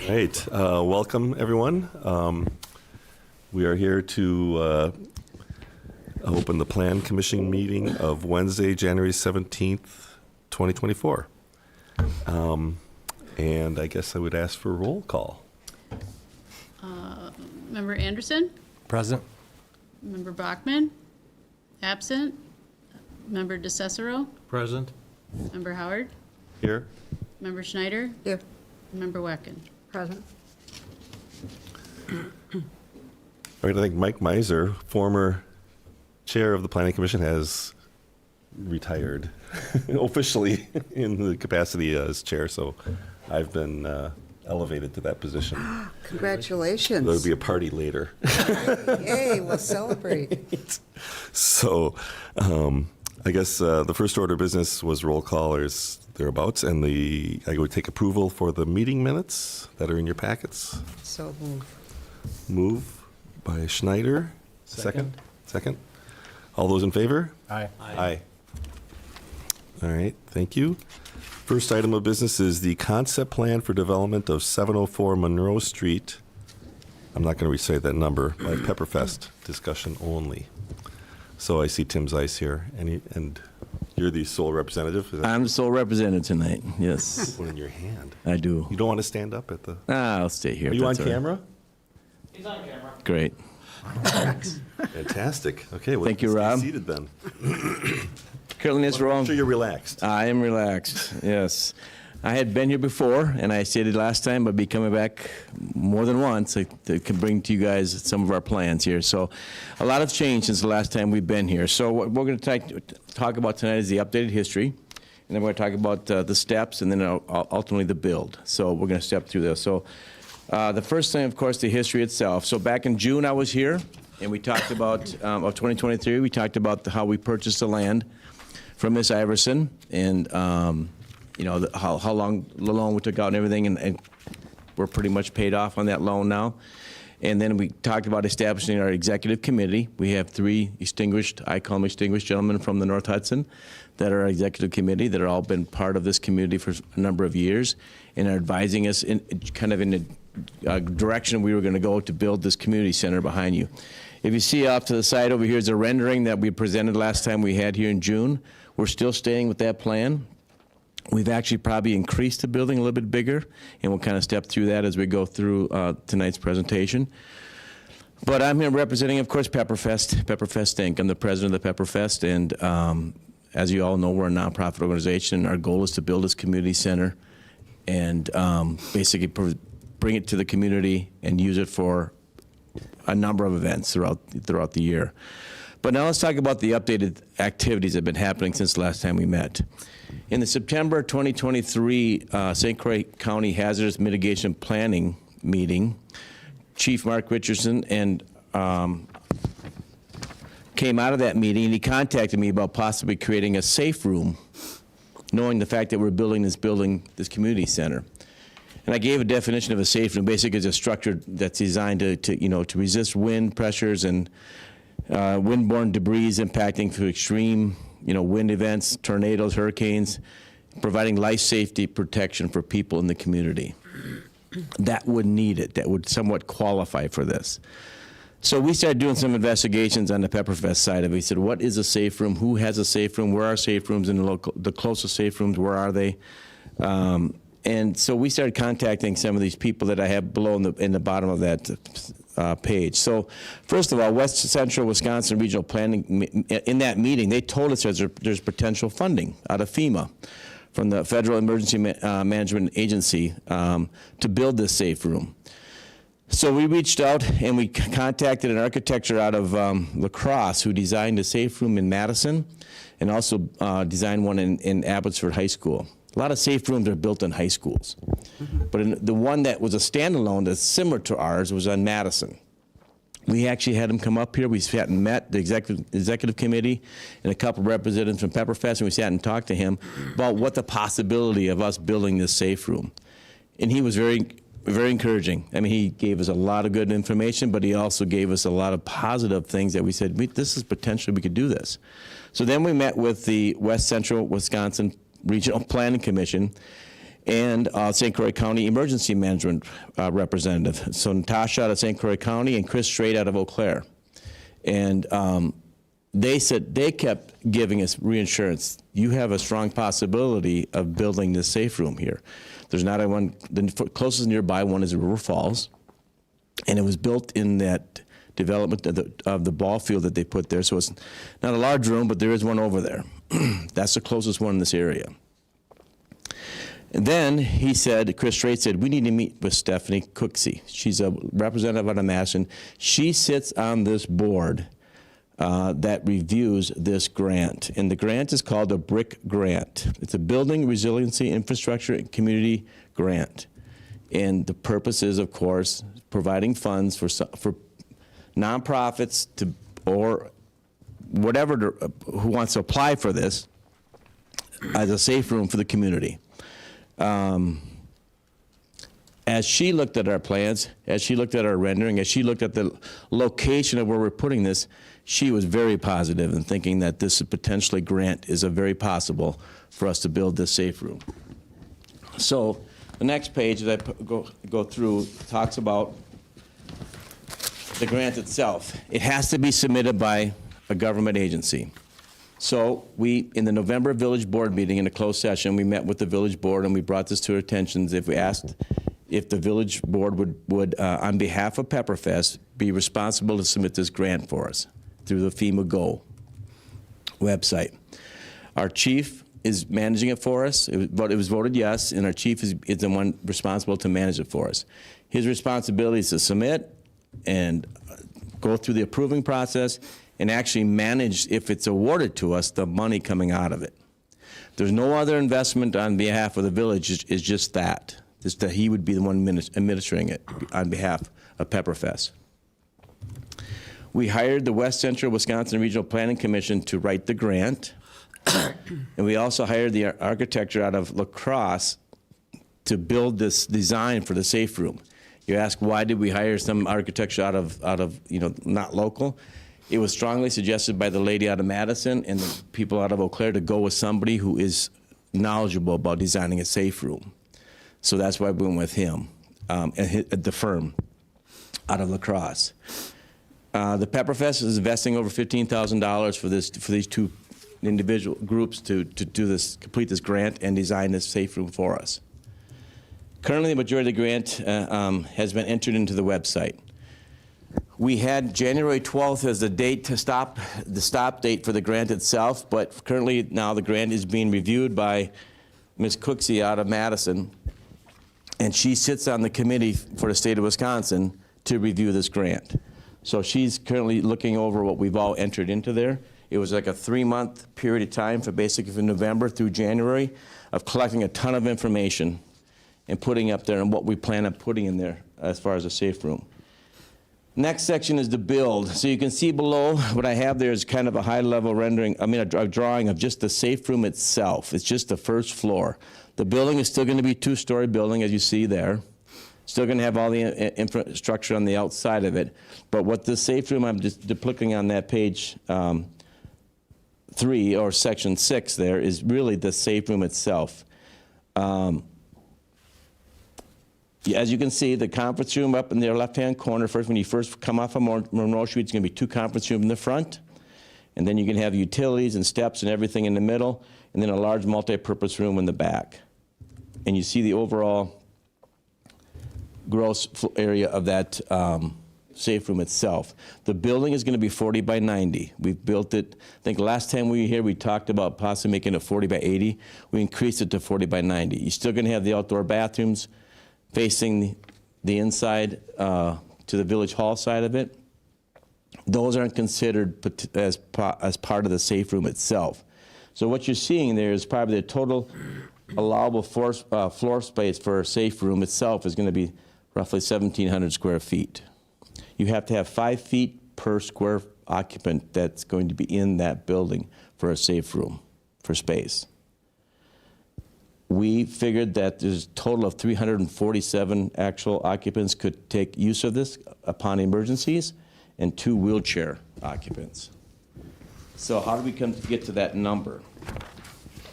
Great. Welcome, everyone. We are here to open the Plan Commission meeting of Wednesday, January 17th, 2024. And I guess I would ask for a roll call. Member Anderson? Present. Member Bachman? Absent. Member DeCicero? Present. Member Howard? Here. Member Schneider? Here. Member Wecken? Present. All right, I think Mike Miser, former chair of the Planning Commission, has retired officially in the capacity as chair, so I've been elevated to that position. Congratulations. There'll be a party later. Yay, we'll celebrate. So I guess the first order of business was roll call or thereabouts, and I would take approval for the meeting minutes that are in your packets. So move. Move by Schneider. Second. Second. All those in favor? Aye. Aye. All right, thank you. First item of business is the concept plan for development of 704 Monroe Street. I'm not going to recite that number, by Pepperfest, discussion only. So I see Tim Zeiss here, and you're the sole representative? Is that I'm the sole representative tonight, yes. one in your hand? I do. You don't want to stand up at the... I'll stay here. Are you on That's all right. camera? He's on camera. Great. Fantastic. Okay, well, Thank you, stay Rob. seated then. Currently in this I'm room, sure you're relaxed. I am relaxed, yes. I had been here before, and I stated last time I'd be coming back more than once to bring to you guys some of our plans here. So a lot has changed since the last time we've been here. So what we're going to talk about tonight is the updated history, and then we're going to talk about the steps, and then ultimately the build. So we're going to step through this. So the first thing, of course, the history itself. So back in June, I was here, and we talked about, of 2023, we talked about how we purchased the land from Miss Iverson, and you know, how long the loan we took out and everything, and we're pretty much paid off on that loan now. And then we talked about establishing our executive committee. We have three extinguished, I call them extinguished gentlemen from the North Hudson that are our executive committee that are all been part of this community for a number of years and are advising us in kind of in the direction we were going to go to build this community center behind you. If you see off to the side over here is a rendering that we presented last time we had here in June. We're still staying with that plan. We've actually probably increased the building a little bit bigger, and we'll kind of step through that as we go through tonight's presentation. But I'm here representing, of course, Pepperfest Inc. I'm the president of the Pepperfest, and as you all know, we're a nonprofit organization. Our goal is to build this community center and basically bring it to the community and use it for a number of events throughout the year. But now let's talk about the updated activities that have been happening since the last time we met. In the September 2023 St. Croix County Hazardous Mitigation Planning meeting, Chief Mark Richardson and came out of that meeting, and he contacted me about possibly creating a safe room, knowing the fact that we're building this community center. And I gave a definition of a safe room. Basically, it's a structure that's designed to resist wind pressures and windborne debris impacting through extreme wind events, tornadoes, hurricanes, providing life safety protection for people in the community that would need it, that would somewhat qualify for this. So we started doing some investigations on the Pepperfest side of it. We said, what is a safe room? Who has a safe room? Where are safe rooms in the closest safe rooms? Where are they? And so we started contacting some of these people that I have below in the bottom of that page. So first of all, West Central Wisconsin Regional Planning, in that meeting, they told us there's potential funding out of FEMA from the Federal Emergency Management Agency to build this safe room. So we reached out and we contacted an architect out of La Crosse who designed a safe room in Madison and also designed one in Abbotsford High School. A lot of safe rooms are built in high schools. But the one that was a standalone that's similar to ours was on Madison. We actually had him come up here. We sat and met the executive committee and a couple of representatives from Pepperfest, and we sat and talked to him about what the possibility of us building this safe room. And he was very, very encouraging. I mean, he gave us a lot of good information, but he also gave us a lot of positive things that we said, this is potentially, we could do this. So then we met with the West Central Wisconsin Regional Planning Commission and St. Croix County Emergency Management representative. So Natasha out of St. Croix County and Chris Strait out of Eau Claire. And they said they kept giving us reassurance. You have a strong possibility of building this safe room here. There's not a one, the closest nearby one is River Falls, and it was built in that development of the ball field that they put there. So it's not a large room, but there is one over there. That's the closest one in this area. And then he said, Chris Strait said, we need to meet with Stephanie Cooksey. She's a representative out of Madison. She sits on this board that reviews this grant. And the grant is called a BRIC grant. It's a Building Resiliency Infrastructure and Community Grant. And the purpose is, of course, providing funds for nonprofits to, or whatever, who wants to apply for this as a safe room for the community. As she looked at our plans, as she looked at our rendering, as she looked at the location of where we're putting this, she was very positive in thinking that this potentially grant is a very possible for us to build this safe room. So the next page that I go through talks about the grant itself. It has to be submitted by a government agency. So we, in the November village board meeting in a closed session, we met with the village board and we brought this to our attention. If we asked if the village board would on behalf of Pepperfest, be responsible to submit this grant for us through the FEMA Go website. Our chief is managing it for us, but it was voted yes, and our chief is the one responsible to manage it for us. His responsibility is to submit and go through the approving process and actually manage, if it's awarded to us, the money coming out of it. There's no other investment on behalf of the village, it's just that. Just that he would be the one administering it on behalf of Pepperfest. We hired the West Central Wisconsin Regional Planning Commission to write the grant. And we also hired the architecture out of La Crosse to build this design for the safe room. You ask, why did we hire some architecture out of not local? It was strongly suggested by the lady out of Madison and the people out of Eau Claire to go with somebody who is knowledgeable about designing a safe room. So that's why we went with him, and the firm out of La Crosse. The Pepperfest is investing over $15,000 for these two individual groups to do this, complete this grant and design this safe room for us. Currently, the majority of the grant has been entered into the website. We had January 12th as the date to stop date for the grant itself, but currently now the grant is being reviewed by Ms. Cooksey out of Madison, and she sits on the committee for the state of Wisconsin to review this grant. So she's currently looking over what we've all entered into there. It was like a 3-month period of time for basically from November through January of collecting a ton of information and putting up there and what we plan on putting in there as far as a safe room. Next section is the build. So you can see below what I have there is kind of a high-level rendering, a drawing of just the safe room itself. It's just the first floor. The building is still going to be a 2-story building, as you see there. Still going to have all the infrastructure on the outside of it. But what the safe room I'm just depicting on that page 3 or section 6 there is really the safe room itself. As you can see, the conference room up in the left-hand corner, first when you first come off of Monroe Street, it's going to be 2 conference rooms in the front. And then you can have utilities and steps and everything in the middle, and then a large multi-purpose room in the back. And you see the overall gross area of that safe room itself. The building is going to be 40 by 90. We've built it, I think last time we were here, we talked about possibly making it 40 by 80. We increased it to 40 by 90. You're still going to have the outdoor bathrooms facing the inside to the village hall side of it. Those aren't considered as part of the safe room itself. So what you're seeing there is probably the total allowable floor space for a safe room itself is going to be roughly 1,700 square feet. You have to have 5 feet per square occupant that's going to be in that building for a safe room, for space. We figured that there's a total of 347 actual occupants could take use of this upon emergencies, and 2 wheelchair occupants. So how do we get to that number?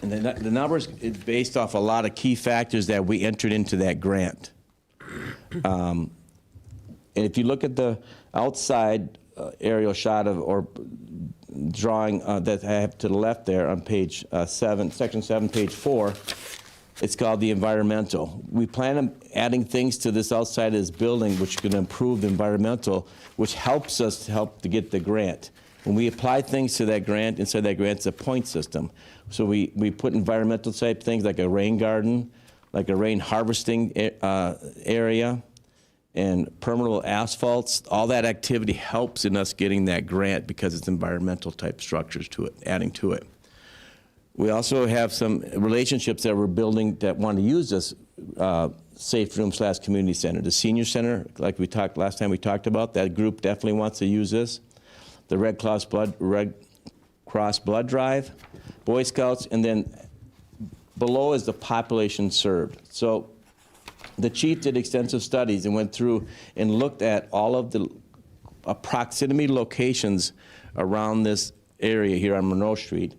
And the numbers is based off a lot of key factors that we entered into that grant. And if you look at the outside aerial shot of, or drawing that I have to the left there on page 7, section 7, page 4, it's called the environmental. We plan on adding things to this outside of this building which can improve the environmental, which helps us to get the grant. When we apply things to that grant, inside that grant, it's a point system. So we put environmental type things like a rain garden, like a rain harvesting area, and permeable asphalts. All that activity helps in us getting that grant because it's environmental type structures to it, adding to it. We also have some relationships that we're building that want to use this safe room / community center. The senior center, like we talked last time we talked about, that group definitely wants to use this. The Red Cross Blood Drive, Boy Scouts, and then below is the population served. So the chief did extensive studies and went through and looked at all of the proximity locations around this area here on Monroe Street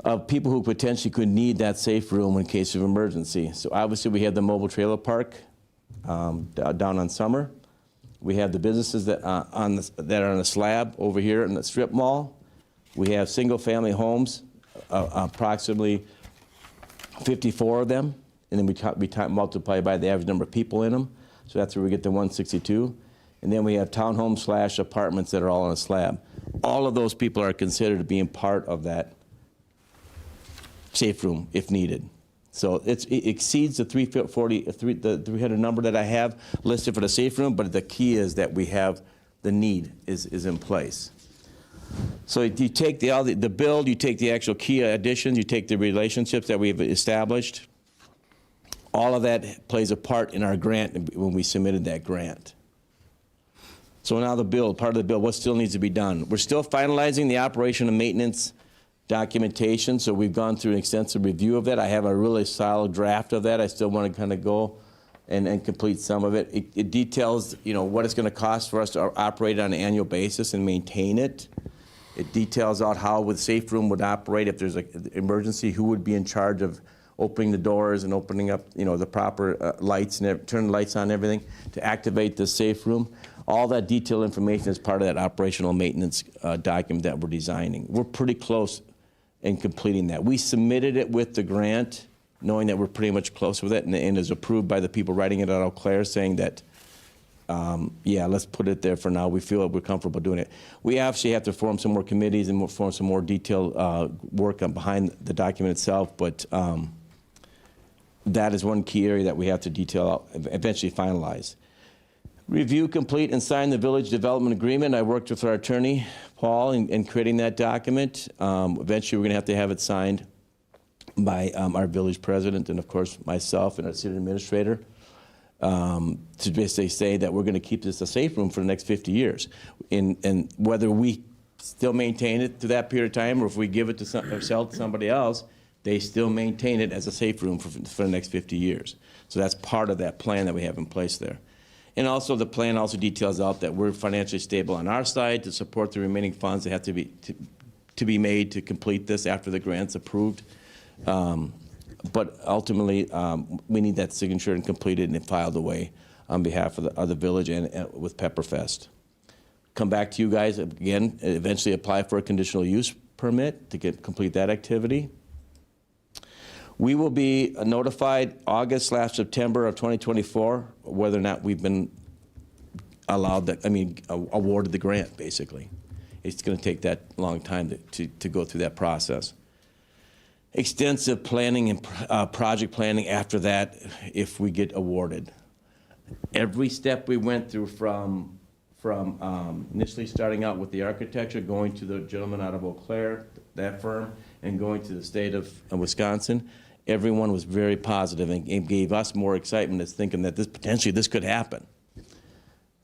of people who potentially could need that safe room in case of emergency. So obviously we have the mobile trailer park down on Summer. We have the businesses that are on the slab over here in the strip mall. We have single-family homes, approximately 54 of them, and then we multiply by the average number of people in them. So that's where we get the 162. And then we have townhomes / apartments that are all on a slab. All of those people are considered being part of that safe room if needed. So it exceeds the 300 number that I have listed for the safe room, but the key is that we have the need is in place. So you take the build, you take the actual key additions, you take the relationships that we've established. All of that plays a part in our grant when we submitted that grant. So now the build, part of the build, what still needs to be done? We're still finalizing the operation and maintenance documentation, so we've gone through an extensive review of that. I have a really solid draft of that. I still want to kind of go and complete some of it. It details, what it's going to cost for us to operate on an annual basis and maintain it. It details out how the safe room would operate if there's an emergency, who would be in charge of opening the doors and opening up, the proper lights and turning the lights on and everything to activate the safe room. All that detailed information is part of that operational maintenance document that we're designing. We're pretty close in completing that. We submitted it with the grant, knowing that we're pretty much close with it, and is approved by the people writing it at Eau Claire, saying that, yeah, let's put it there for now. We feel that we're comfortable doing it. We actually have to form some more committees and form some more detailed work behind the document itself, but that is one key area that we have to detail out, eventually finalize. Review, complete, and sign the village development agreement. I worked with our attorney, Paul, in creating that document. Eventually, we're going to have it signed by our village president and, of course, myself and our city administrator to basically say that we're going to keep this a safe room for the next 50 years. And whether we still maintain it to that period of time or if we give it to or sell it to somebody else, they still maintain it as a safe room for the next 50 years. So that's part of that plan that we have in place there. And also the plan also details out that we're financially stable on our side to support the remaining funds that have to be made to complete this after the grant's approved. But ultimately, we need that signature and completed and filed away on behalf of the village and with Pepperfest. Come back to you guys again, eventually apply for a conditional use permit to complete that activity. We will be notified August/September of 2024 whether or not we've been awarded the grant, basically. It's going to take that long time to go through that process. Extensive planning and project planning after that if we get awarded. Every step we went through from initially starting out with the architecture, going to the gentleman out of Eau Claire, that firm, and going to the state of Wisconsin, everyone was very positive and gave us more excitement as thinking that potentially this could happen.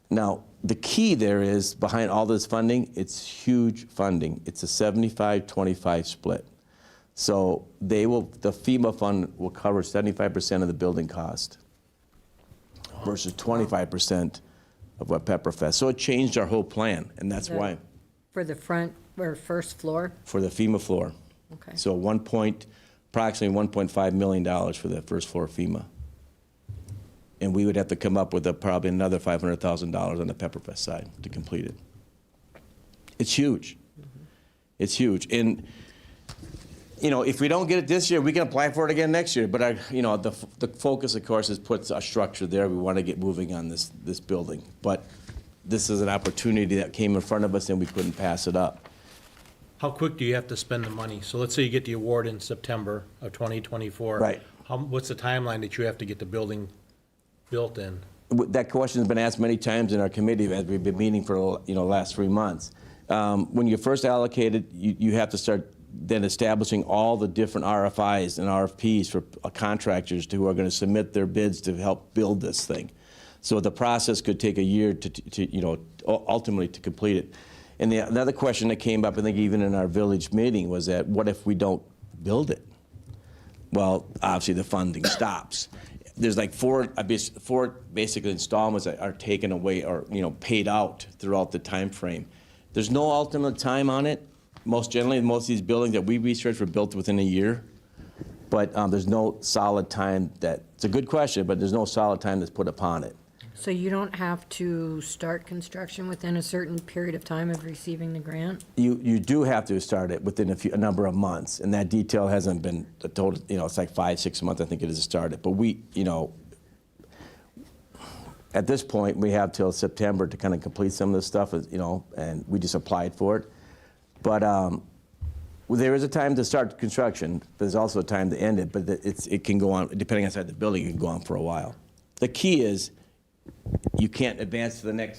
Now, the key there is behind all this funding, it's huge funding. It's a 75-25 split. So the FEMA fund will cover 75% of the building cost versus 25% of what Pepperfest. So it changed our whole plan, and that's why. For the front or first floor? For the FEMA floor. Okay. So approximately $1.5 million for the first floor FEMA. And we would have to come up with probably another $500,000 on the Pepperfest side to complete it. It's huge. It's huge. And, you know, if we don't get it this year, we can apply for it again next year. But, the focus, of course, is put a structure there. We want to get moving on this building. But this is an opportunity that came in front of us, and we couldn't pass it up. How quick do you have to spend the money? So let's say you get the award in September of 2024. Right. What's the timeline that you have to get the building built in? That question has been asked many times in our committee as we've been meeting for the last 3 months. When you first allocate it, you have to start then establishing all the different RFIs and RFPs for contractors who are going to submit their bids to help build this thing. So the process could take a year to ultimately to complete it. And another question that came up, I think even in our village meeting, was that what if we don't build it? Well, obviously the funding stops. There's like four basically installments that are taken away or paid out throughout the time frame. There's no ultimate time on it. Most of these buildings that we researched were built within a year, but there's no solid time it's a good question, but there's no solid time that's put upon it. So you don't have to start construction within a certain period of time of receiving the grant? You do have to start it within a number of months, and that detail hasn't been told. It's like 5-6 months, I think it is to start it. But at this point, we have till September to kind of complete some of this stuff, and we just applied for it. But there is a time to start construction, but there's also a time to end it. But it can go on, depending on the building, it can go on for a while. The key is you can't advance to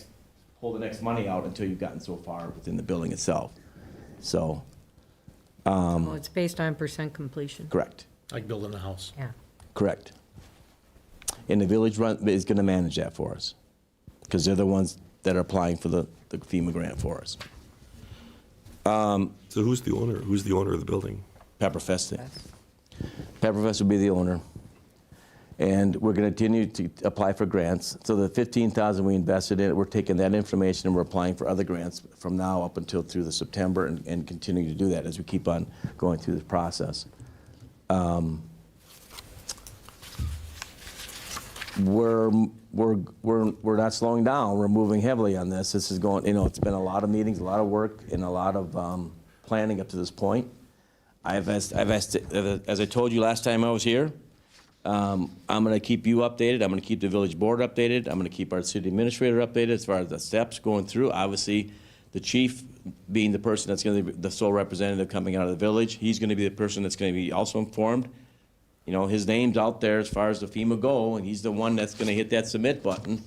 pull the next money out until you've gotten so far within the building itself. So, Well, it's based on percent completion. correct, Like building a house? Yeah. correct. And the village is going to manage that for us because they're the ones that are applying for the FEMA grant for us. So who's the owner? Who's the owner of the building? Pepperfest. Pepperfest will be the owner. And we're going to continue to apply for grants. So the $15,000 we invested in it, we're taking that information and we're applying for other grants from now up until through the September and continuing to do that as we keep on going through this process. We're not slowing down. We're moving heavily on this. This is going, it's been a lot of meetings, a lot of work, and a lot of planning up to this point. As I told you last time I was here, I'm going to keep you updated. I'm going to keep the village board updated. I'm going to keep our city administrator updated as far as the steps going through. Obviously, the chief being the person that's going to be the sole representative coming out of the village, he's going to be the person that's going to be also informed. His name's out there as far as the FEMA go, and he's the one that's going to hit that submit button,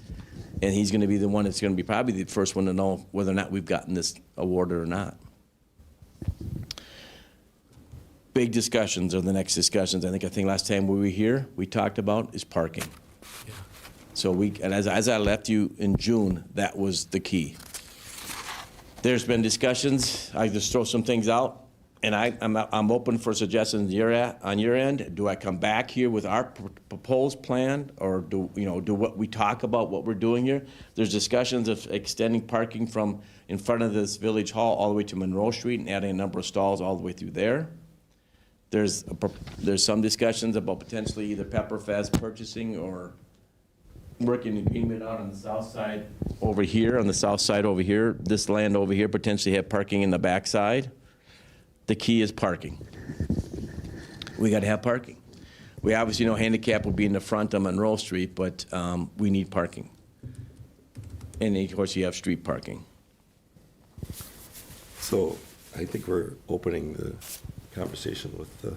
and he's going to be the one that's going to be probably the first one to know whether or not we've gotten this awarded or not. Big discussions are the next discussions. I think last time we were here, we talked about is parking. Yeah. So as I left you in June, that was the key. There's been discussions. I just throw some things out. And I'm open for suggestions on your end. Do I come back here with our proposed plan, or do what we talk about what we're doing here? There's discussions of extending parking from in front of this village hall all the way to Monroe Street and adding a number of stalls all the way through there. There's some discussions about potentially either Pepperfest purchasing or working an agreement out on the south side over here, this land over here, potentially have parking in the backside. The key is parking. We got to have parking. We obviously know handicap will be in the front on Monroe Street, but we need parking. And of course, you have street parking. So I think we're opening the conversation with the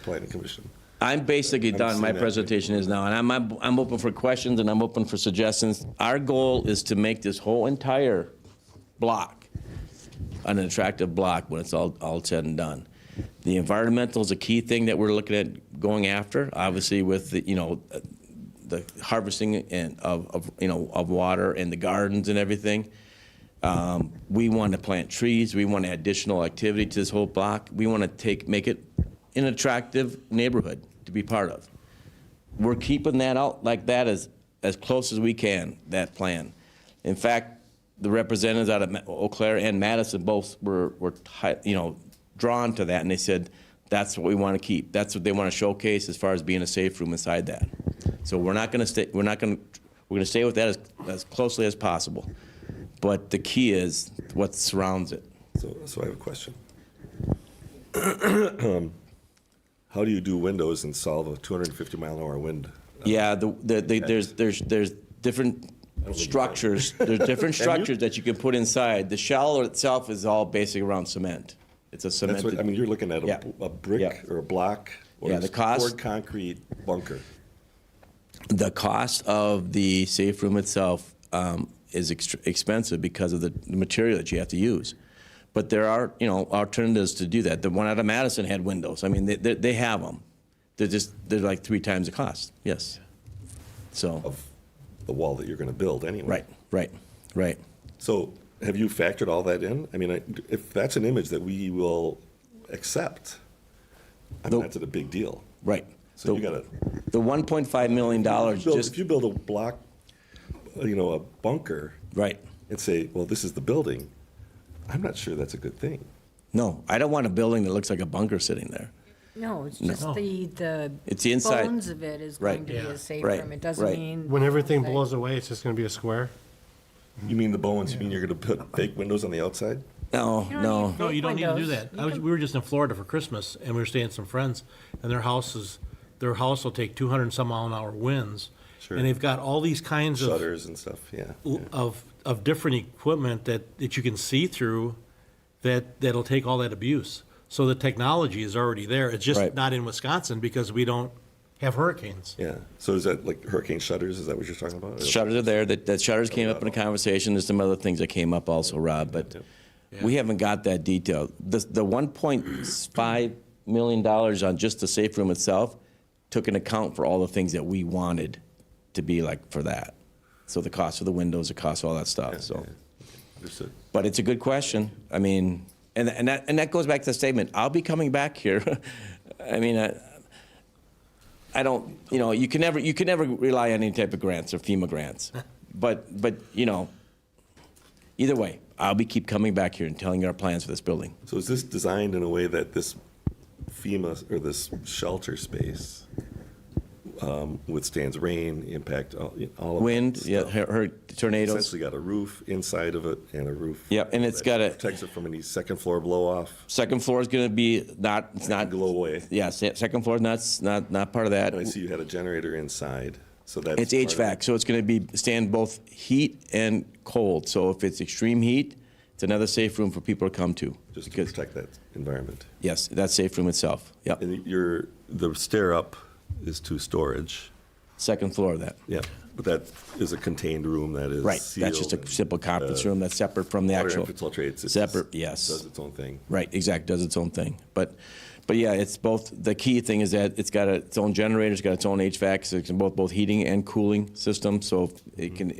planning commission. I'm basically I'm done. seeing My that. presentation is now, and I'm open for questions and I'm open for suggestions. Our goal is to make this whole entire block an attractive block when it's all said and done. The environmental is a key thing that we're looking at going after. Obviously, with the harvesting and of water and the gardens and everything. We want to plant trees. We want to add additional activity to this whole block. We want to make it an attractive neighborhood to be part of. We're keeping that out like that as close as we can, that plan. In fact, the representatives out of Eau Claire and Madison both were drawn to that, and they said That's what we want to keep. That's what they want to showcase as far as being a safe room inside that. So we're going to stay with that as closely as possible. But the key is what surrounds it. So I have a question. How do you do windows and solve a 250-mile-an-hour wind? Yeah, there's different structures. There's different structures that you can put inside. The shell itself is all basically around cement. It's a That's cemented. what, I mean, you're looking at Yeah. a brick Yeah. or a block or Yeah, a the cost- poured concrete bunker. The cost of the safe room itself is expensive because of the material that you have to use. But there are, alternatives to do that. The one out of Madison had windows. I mean, they have them. They're like 3 times the cost. Yes. So. Of the wall that you're going to build anyway. Right. So have you factored all that in? I mean, if that's an image that we will accept, I mean, Nope. that's a big deal. Right. So you got to, The $1.5 million just. if you build a block, a bunker Right. and say, well, this is the building, I'm not sure that's a good thing. No, I don't want a building that looks like a bunker sitting there. No, it's just the It's the inside. bones of it is Right. going to be Yeah. a safe Right. room. It doesn't Right. mean. When everything Say- blows away, it's just gonna be a square? You mean the bones, you mean you're going to put fake windows on the outside? No, You don't no. need No, you don't need to do windows. that. You can- We were just in Florida for Christmas, and we were staying with some friends, and their house will take 200 and some mile an hour winds. Sure. And they've got all these kinds of Shutters and stuff, yeah. of different equipment that you can see through that'll take all that abuse. So the technology is already there. It's just Right. not in Wisconsin because we don't have hurricanes. Yeah. So is that like hurricane shutters? Is that what you're talking about? Shutters are there. That shutters came up in the conversation. There's some other things that came up also, Rob, but we haven't got that detail. The $1.5 million on just the safe room itself took into account for all the things that we wanted to be like for that. So the cost of the windows, the cost of all that stuff. So, Understood. but it's a good question. I mean, and that goes back to the statement. I'll be coming back here. I mean, I don't. You can never rely on any type of grants or FEMA grants. But either way, I'll keep coming back here and telling you our plans for this building. So is this designed in a way that this FEMA or this shelter space withstands rain, impact, all of Wind, that yeah, stuff? tornadoes. Essentially got a roof inside of it and a roof. Yeah, and it's that got a- protects it from any second floor blow off. Second floor is going to be it's not. Blow away. Yeah, second floor is not part of that. And I see you had a generator inside, so that's It's part of HVAC, it. so it's going to stand both heat and cold. So if it's extreme heat, it's another safe room for people to come to. Just to Because- protect that environment. Yes, that safe room itself. Yep. And the stair up is to storage. Second floor of that. Yeah, but that is a contained room that is Right. sealed. That's just a and, simple conference room that's separate from the Water actual. infiltrates. It Separate, just yes. Does its own thing. Right, exactly, does its own thing. But yeah, it's both, the key thing is that it's got its own generator, it's got its own HVAC, so it can both heating and cooling system, so it can,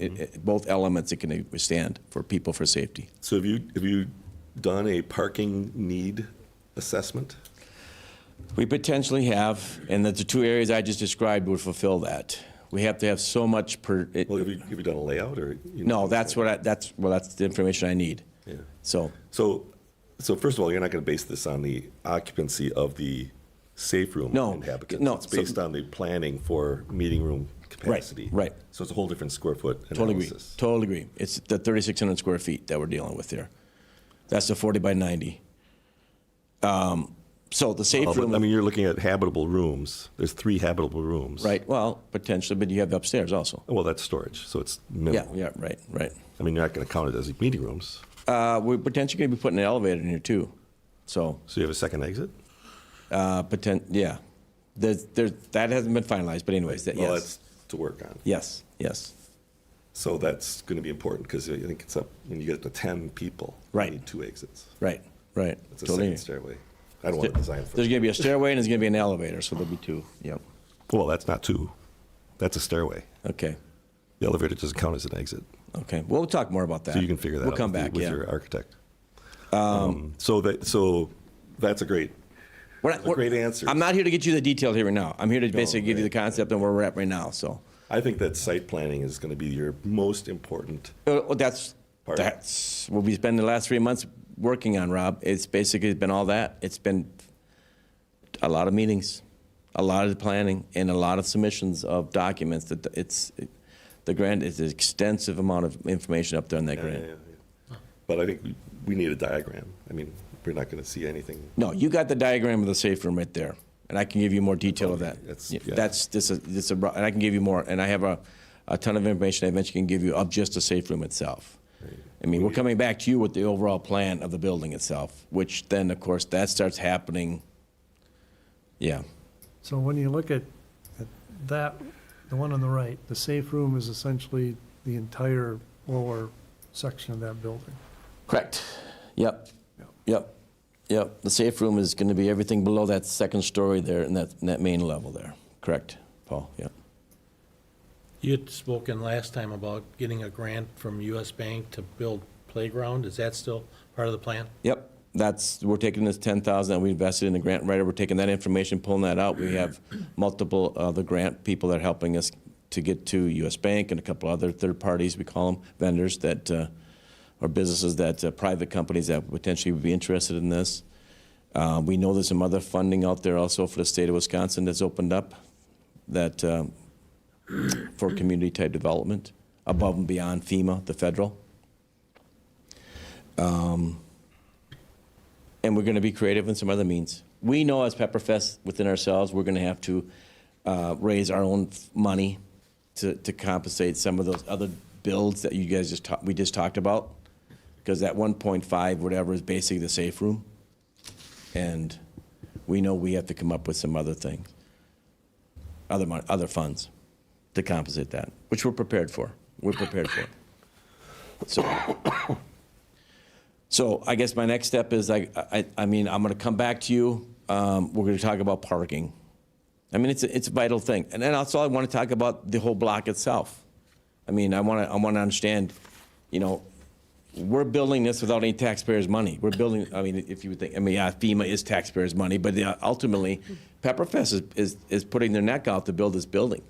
both elements it can withstand for people for safety. So have you done a parking need assessment? We potentially have, and the 2 areas I just described would fulfill that. We have to have so much per. Well, have you done a layout or? No, that's the information I need. Yeah. So, So first of all, you're not going to base this on the occupancy of the safe room No, inhabitants. no, It's based on the planning for meeting room capacity. right. So it's a whole different square foot totally agree, analysis. totally agree. It's the 3,600 square feet that we're dealing with there. That's the 40 by 90. So the safe Oh, but, room. I mean, you're looking at habitable rooms. There's 3 habitable rooms. Right, well, potentially, but you have upstairs also. Well, that's storage, so it's Yeah, minimal. yeah, right. I mean, you're not going to count it as meeting rooms. We're potentially going to be putting an elevator in here too. So, So you have a second exit? yeah. That hasn't been finalized, but anyways, Well, yes. that's to work on. Yes. So that's going to be important because I think it's up when you get to 10 people. Right. You need 2 exits. Right. It's a Totally. second stairway. I don't want to design for There's it. going to be a stairway and there's going to be an elevator, so there'll be 2. Yep. Well, that's not 2. That's a stairway. Okay. The elevator doesn't count as an exit. Okay. We'll talk more about that. So you can figure that We'll out come with, back, with yeah. your architect. So that's a great, We're great answer. I'm not here to get you the detail here right now. I'm here to basically give you the concept and where we're at right now, so. I think that site planning is going to be your most important. That's Part. what we've spent the last 3 months working on, Rob. It's basically been all that. It's been a lot of meetings, a lot of planning, and a lot of submissions of documents. The grant is an extensive amount of information up there on that grant. But I think we need a diagram. I mean, we're not going to see anything. No, you got the diagram of the safe room right there, and I can give you more detail of that. That's- Yeah, yeah. That's and I can give you more, and I have a ton of information I eventually can give you of just the safe room itself. I mean, we're coming back to you with the overall plan of the building itself, which then, of course, that starts happening. Yeah, So when you look at that, the one on the right, the safe room is essentially the entire lower section of that building. correct. Yep, Yep. yep, yep. The safe room is going to be everything below that second story there in that main level there. Correct, Paul, yep. You had spoken last time about getting a grant from US Bank to build playground. Is that still part of the plan? Yep, we're taking this 10,000 that we invested in the grant writer. We're taking that information, pulling that out. We have multiple other grant people that are helping us to get to U.S. Bank and a couple other third parties, we call them vendors that, or businesses that, private companies that potentially would be interested in this. We know there's some other funding out there also for the state of Wisconsin that's opened up that, for community type development above and beyond FEMA, the federal. And we're going to be creative in some other means. We know as Pepperfest within ourselves, we're going to have to raise our own money to compensate some of those other builds that you guys we just talked about, because that 1.5 whatever is basically the safe room, and we know we have to come up with some other things, other funds to compensate that, which we're prepared for. We're prepared for. So I guess my next step is I mean, I'm going to come back to you. We're going to talk about parking. I mean, it's a vital thing. And then also I want to talk about the whole block itself. I mean, I want to understand, you know, we're building this without any taxpayers' money. We're building, I mean, if you would think, I mean, yeah, FEMA is taxpayers' money, but ultimately, Pepperfest is putting their neck out to build this building.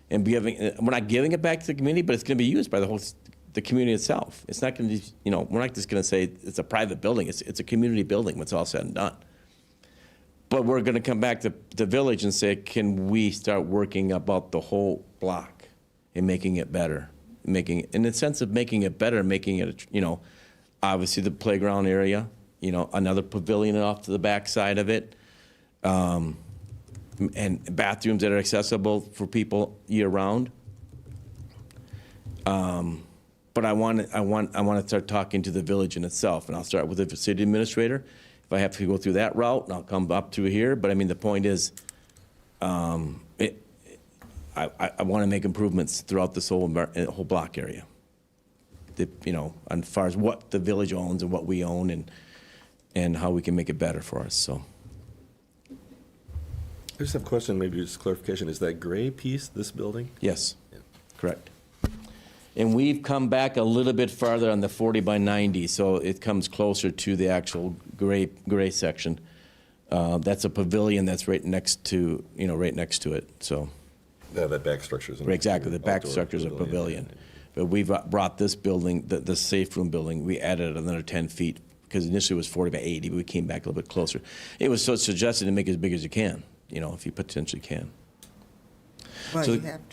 And we're not giving it back to the community, but it's going to be used by the community itself. It's not going to be, you know, we're not just going to say it's a private building. It's a community building when it's all said and done. But we're going to come back to the village and say, can we start working about the whole block and making it better? In the sense of making it better, making it, you know, obviously the playground area, you know, another pavilion off to the back side of it, and bathrooms that are accessible for people year round. But I want to start talking to the village in itself, and I'll start with the city administrator. If I have to go through that route, and I'll come up through here. But I mean, the point is, I want to make improvements throughout this whole block area. You know, as far as what the village owns and what we own, and how we can make it better for us. So. I just have a question, maybe just clarification. Is that gray piece this building? Yes, correct. And we've come back a little bit farther on the 40 by 90, so it comes closer to the actual gray section. That's a pavilion that's right next to it. So Yeah, that back structure is. exactly, the back structure is a pavilion. But we've brought this building, the safe room building, we added another 10 feet because initially it was 40 by 80, but we came back a little bit closer. It was so suggested to make it as big as you can, you know, if you potentially can. Well, So- you have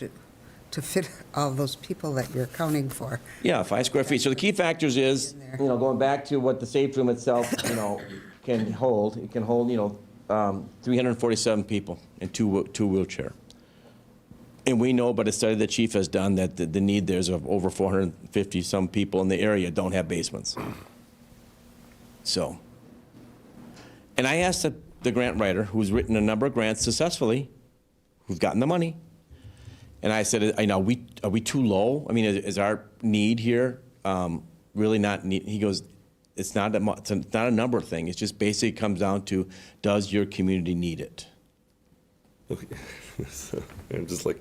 to fit all those people that you're accounting for. Yeah, 5 square feet. So the key factors is, In there. you know, going back to what the safe room itself, you know, can hold. It can hold, you know, 347 people in two wheelchair. And we know by the study the chief has done that the need there's of over 450 some people in the area don't have basements. So, and I asked the grant writer, who's written a number of grants successfully, who's gotten the money, and I said, are we too low? I mean, is our need here really not need? He goes, it's not a number thing. It just basically comes down to, does your community need it? Okay. So, I'm just like,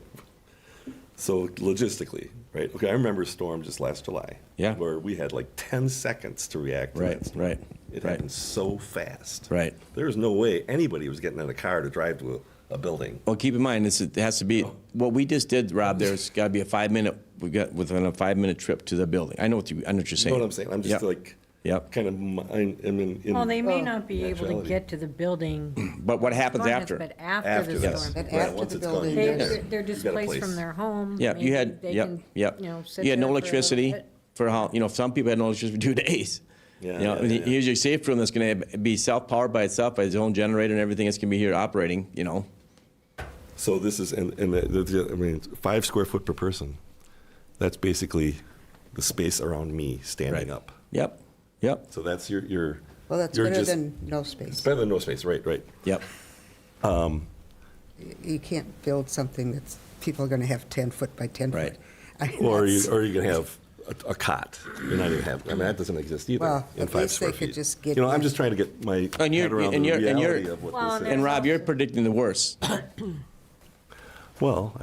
so logistically, right? Okay, I remember a storm just last July. Yeah. Where we had like 10 seconds to react to Right, that storm. right, It right. happened so fast. Right. There was no way anybody was getting in a car to drive to a building. Well, keep in mind, it has to be, what we just did, Rob, there's got to be a 5-minute, we got within a 5-minute trip to the building. I know what you're You saying. know what I'm saying? I'm just Yeah. like, Yep. kind of, Well, they may not be able to actuality. get to the building. But what happens storm hits, after? But after After, the yes. storm. But Right, after once the it's gone, building, you They're, gotta- there's- they're you got a displaced place. from their home. Yeah, you Maybe had, they yep, can, yep. you know, sit You had no there for a little electricity bit. for how, some people had no electricity for 2 days. Yeah, You know, yeah, yeah. here's your safe room that's gonna be self-powered by itself, by its own generator and everything that's gonna be here operating, So this is, and I mean, 5 square foot per person. That's basically the space around me standing Right. up. Yep, yep, So that's your. well, that's you're better just- than no It's space. better than no space, right, right. yep. You can't build something that's, people are going to have 10 foot by 10 Right. foot. I mean, Or that's- you're going to have a cot. You're not even have, I mean, that doesn't exist either Well, in at 5 least they square could feet. just get You know, I'm in. just trying to get my And you're- head around and the you're- and you're- reality of what Well, this and is. And Rob, you're predicting the worst. Well,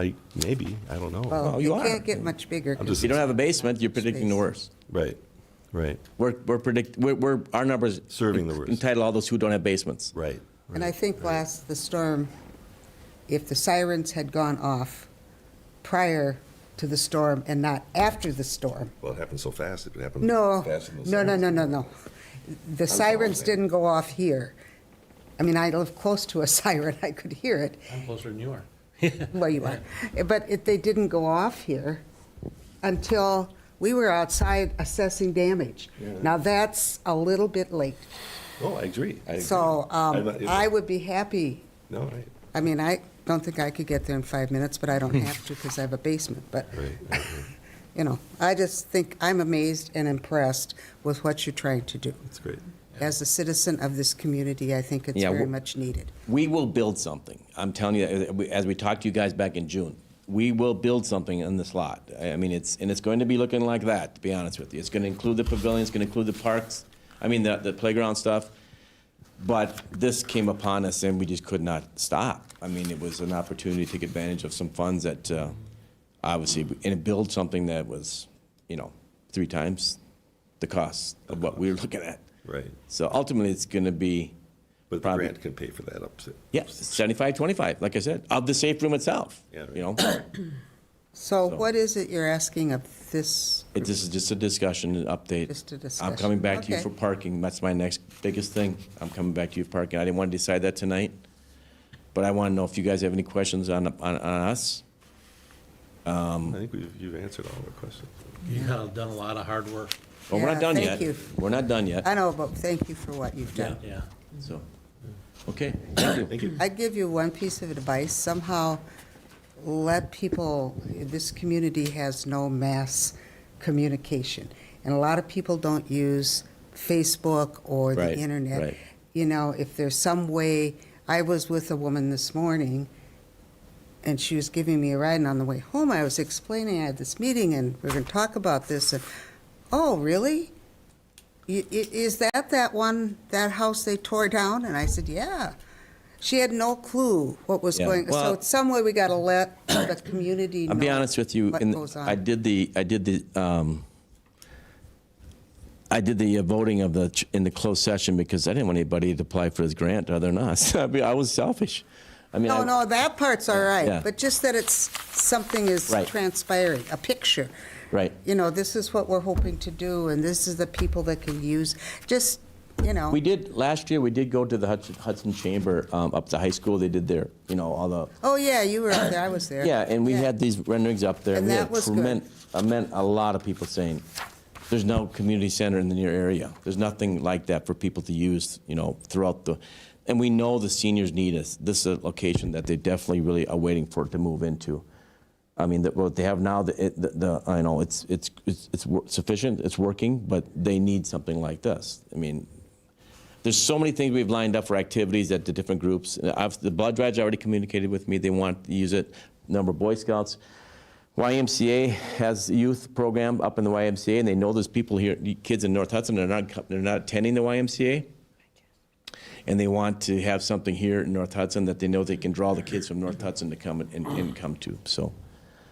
maybe, I don't know. Well, Oh, you you are. can't get much bigger. I'm If just- you don't have a basement, you're predicting the Space. worst. Right, right, We're our numbers. Serving the worst. Entitle all those who don't have basements. right. And I think the storm, if the sirens had gone off prior to the storm and not after the storm. Well, it happened so fast, it happened No, faster than those no, no, sirens. no, no, no. The sirens saying. didn't go off here. I mean, I live close to a siren, I could hear it. I'm closer than you are. Well, you are. But they didn't go off here until we were outside assessing damage. Yeah. Now, that's a little bit late. Oh, I agree. I agree. So I'm not- I would be happy, No, right, I mean, I don't think I could get there in 5 minutes, but I don't have to because I have a basement. But, right. you know, I just think I'm amazed and impressed with what you're trying to do. That's great. As a citizen of this community, I think it's Yeah, very well- much needed. We will build something. I'm telling you, as we talked to you guys back in June, we will build something in this lot. I mean, it's going to be looking like that, to be honest with you. It's going to include the pavilion, it's going to include the parks, I mean, the playground stuff. But this came upon us and we just could not stop. I mean, it was an opportunity to take advantage of some funds that, obviously, and build something that was, 3 times the cost of what we were looking at. Right. So ultimately, it's going to be, But the Probably. grant can pay for that up to. yeah, 75-25, like I said, of the safe room itself. Yeah, right. You know, So So- what is it you're asking of this? this is just a discussion, an update. Just a I'm discussion. coming back to you Okay. for parking. That's my next biggest thing. I'm coming back to you for parking. I didn't want to decide that tonight, but I want to know if you guys have any questions on us. I think you've answered all our questions. You've done a lot of hard work. Well, we're Yeah, not done thank yet. you. We're not done yet. I know, but thank you for what you've done. Yeah. So, okay, thank you. Thank you. I'd give you one piece of advice, somehow let people, this community has no mass communication. And a lot of people don't use Facebook or the Right, internet. right. You know, if there's some way, I was with a woman this morning, and she was giving me a ride, and on the way home, I was explaining I had this meeting, and we're going to talk about this, and, oh, really? Is that one, that house they tore down? And I said, yeah. She had no clue what was Yeah, going, so well- it's some way we got to let the community know I'll be honest with you. what goes on. I did the voting in the closed session because I didn't want anybody to apply for this grant other than us. I mean, I was selfish. I mean, No, that part's all Yeah. right, but just that something is Right. transpiring, a picture. Right. You know, this is what we're hoping to do, and this is the people that can use, just, you know. Last year, we did go to the Hudson Chamber up to high school. They did their, all the, Oh, yeah, you were up there, I was there. yeah, and we had these renderings up there. And We that had was good. I meant a lot of people saying, there's no community center in the near area. There's nothing like that for people to use, throughout and we know the seniors need us. This is a location that they definitely really are waiting for it to move into. I mean, what they have now, I know it's sufficient, it's working, but they need something like this. I mean, there's so many things we've lined up for activities at the different groups. The blood drives already communicated with me. They want to use it. Number of Boy Scouts. YMCA has a youth program up in the YMCA, and they know there's people here, kids in North Hudson, they're not attending the YMCA. And they want to have something here in North Hudson that they know they can draw the kids from North Hudson to come and come to. So,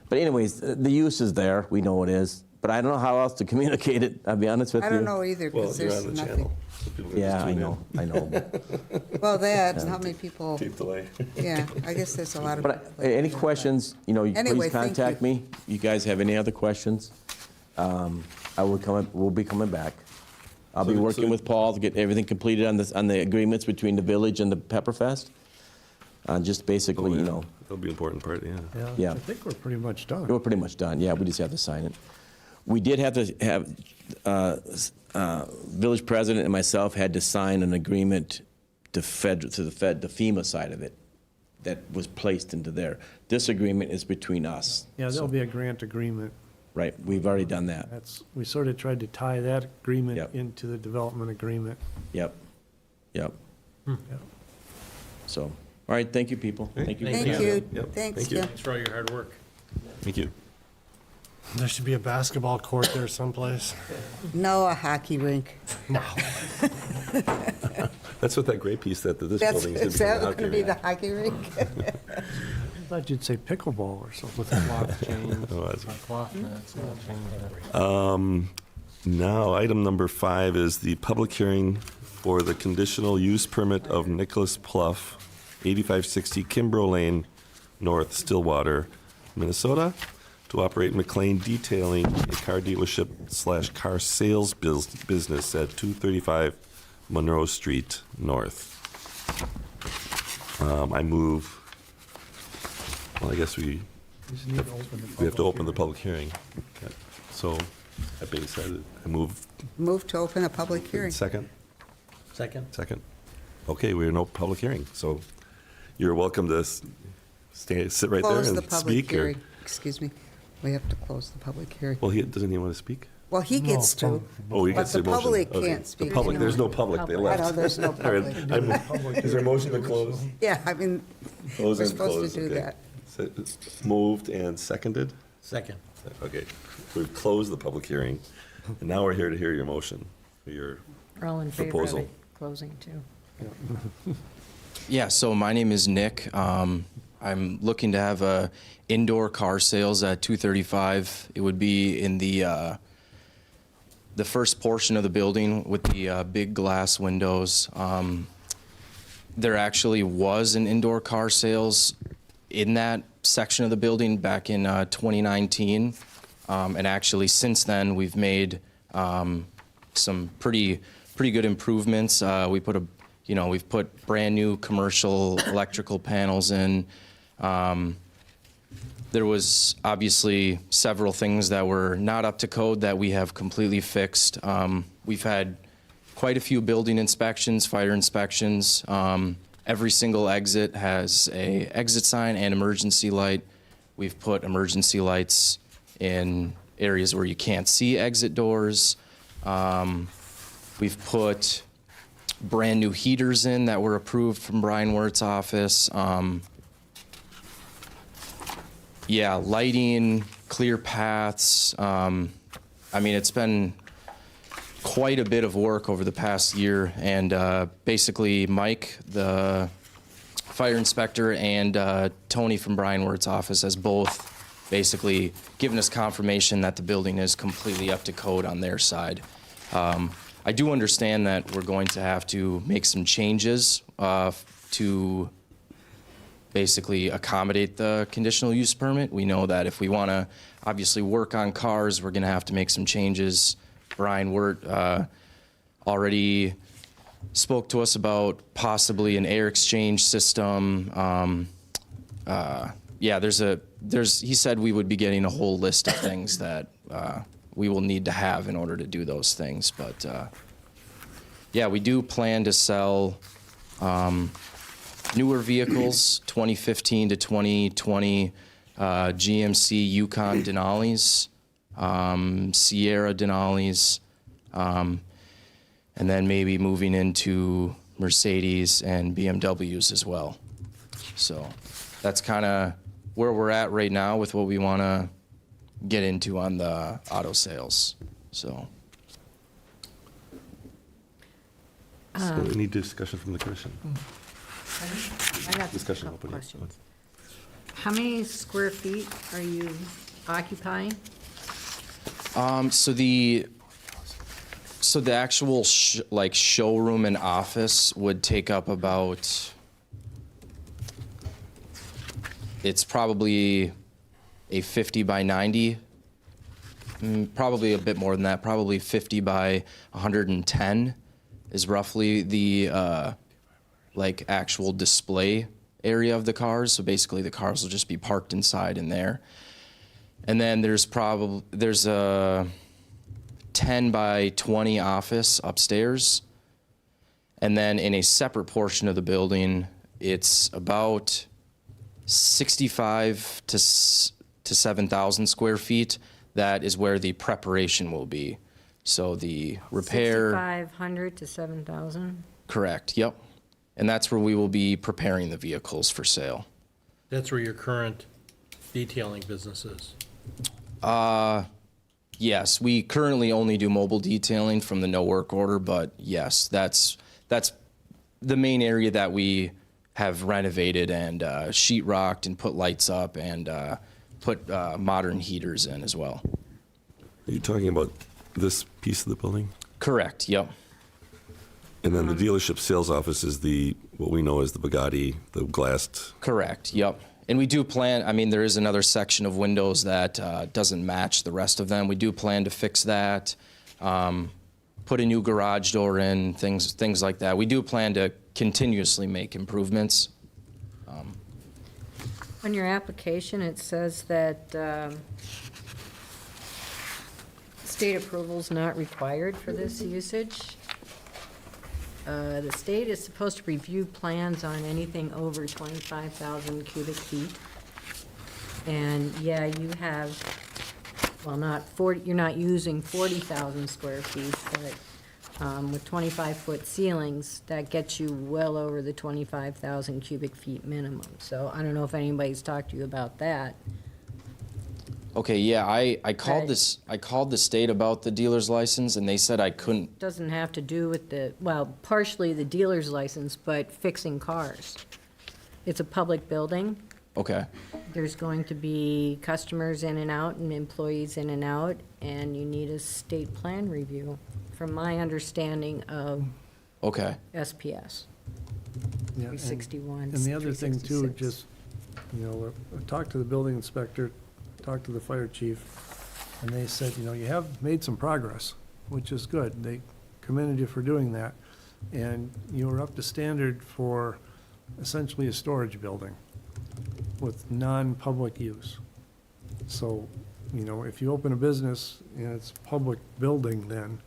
but anyways, the use is there. We know it is. But I don't know how else to communicate it. I'll be honest with you. I don't know either, Well, because you're there's on the nothing. channel. so people can Yeah, just I tune know. in. I know. Well, that, and how many people, Tape delay. yeah, I guess there's a lot of. But people that any do that. questions? Anyway, Please thank contact you. me. You guys have any other questions? We'll be coming back. I'll be So- working so- with Paul to get everything completed on the agreements between the village and the Pepperfest. Just basically, you know, That'll be an important part, yeah. Yeah. I think we're pretty much done. we're pretty much done. Yeah, we just have to sign it. We did have to have, village president and myself had to sign an agreement to the FEMA side of it that was placed into there. This agreement is between us. Yeah, So- there'll be a grant agreement. Right, we've already done that. We sort of tried to tie that agreement Yep. into the development agreement. Yep, yep. Yeah. So, all right, thank you, people. Thank you. Thank you. you. Yep, Thanks, thank you. Jim. Thanks for all your hard work. Thank you. There should be a basketball court there someplace. No, a hockey rink. That's what that gray piece that this That's, building is is that going going to be the hockey rink? I thought you'd say pickleball or something. With the cloth chains. Oh, that's- Cloth nets, all chains. Now, item number 5 is the public hearing for the conditional use permit of Nicholas Pluff, 8560 Kimbrough Lane, North Stillwater, Minnesota, to operate McLean Detailing, a car dealership / car sales business at 235 Monroe Street North. I move, well, I guess we just need to open the have to open the public public hearing. Okay. So, that being said, I move Move to open a public hearing. second. Second? Okay, we're in no public hearing, so you're welcome to sit right there Close the and public speak. Or, hearing. Excuse me. We have to close the public hearing. well, doesn't he want to speak? Well, he gets to. Oh, he But gets the the motion. public Okay. can't speak The public, there's no anymore. public, they Public. left. I know, there's no All right, is there a motion to close? Yeah, I mean, Close we're and supposed close, to do okay. that. So, moved and seconded? Second. Okay, we've closed the public hearing, and now we're here to hear your motion, your We're all in favor of Proposal. it closing too. Yeah, so my name is Nick. I'm looking to have a indoor car sales at 235. It would be in the first portion of the building with the big glass windows. There actually was an indoor car sales in that section of the building back in 2019. And actually since then, we've made some pretty good improvements. We've put brand new commercial electrical panels in. There was obviously several things that were not up to code that we have completely fixed. We've had quite a few building inspections, fire inspections. Every single exit has a exit sign and emergency light. We've put emergency lights in areas where you can't see exit doors. We've put brand new heaters in that were approved from Brian Wirt's office. Lighting, clear paths. It's been quite a bit of work over the past year, and basically Mike, the fire inspector, and Tony from Brian Wirt's office has both basically given us confirmation that the building is completely up to code on their side. I do understand that we're going to have to make some changes to basically accommodate the conditional use permit. We know that if we want to obviously work on cars, we're going to have to make some changes. Brian Wirt already spoke to us about possibly an air exchange system. He said we would be getting a whole list of things that we will need to have in order to do those things. But we do plan to sell newer vehicles, 2015 to 2020 GMC Yukon Denali's, Sierra Denali's, and then maybe moving into Mercedes and BMWs as well. So that's kind of where we're at right now with what we want to get into on the auto sales. So. So any discussion from the commission? I got Discussion a couple open. questions. How many square feet are you occupying? So the actual showroom and office would take up about, it's probably a 50 by 90 Probably a bit more than that. Probably 50 by 110 is roughly the like actual display area of the cars. So basically, the cars will just be parked inside in there. And then there's a 10 by 20 office upstairs. And then in a separate portion of the building, it's about 65 to 7,000 square feet. That is where the preparation will be. So the repair. 6,500 to 7,000? Correct, yep. And that's where we will be preparing the vehicles for sale. That's where your current detailing business is. Yes, we currently only do mobile detailing from the no work order, but yes, that's the main area that we have renovated and sheetrocked and put lights up and put modern heaters in as well. Are you talking about this piece of the building? Correct, yep. And then the dealership sales office is what we know as the Bugatti, the glassed. Correct, yep. And we do plan, I mean, there is another section of windows that doesn't match the rest of them. We do plan to fix that, put a new garage door in, things like that. We do plan to continuously make improvements. On your application, it says that state approval's not required for this usage. The state is supposed to review plans on anything over 25,000 cubic feet. And yeah, you have, well, not 40, you're not using 40,000 square feet, but with 25-foot ceilings, that gets you well over the 25,000 cubic feet minimum. So I don't know if anybody's talked to you about that. Okay, yeah, I called But- I called the state about the dealer's license, and they said I couldn't. Doesn't have to do with well, partially the dealer's license, but fixing cars. It's a public building. Okay, There's going to be customers in and out and employees in and out, and you need a state plan review, from my understanding of okay, SPS, Yeah, and- 361. And the other thing too, 366. just, I talked to the building inspector, talked to the fire chief, and they said, you have made some progress, which is good. They commended you for doing that. And you were up to standard for essentially a storage building with non-public use. So, if you open a business and it's a public building, then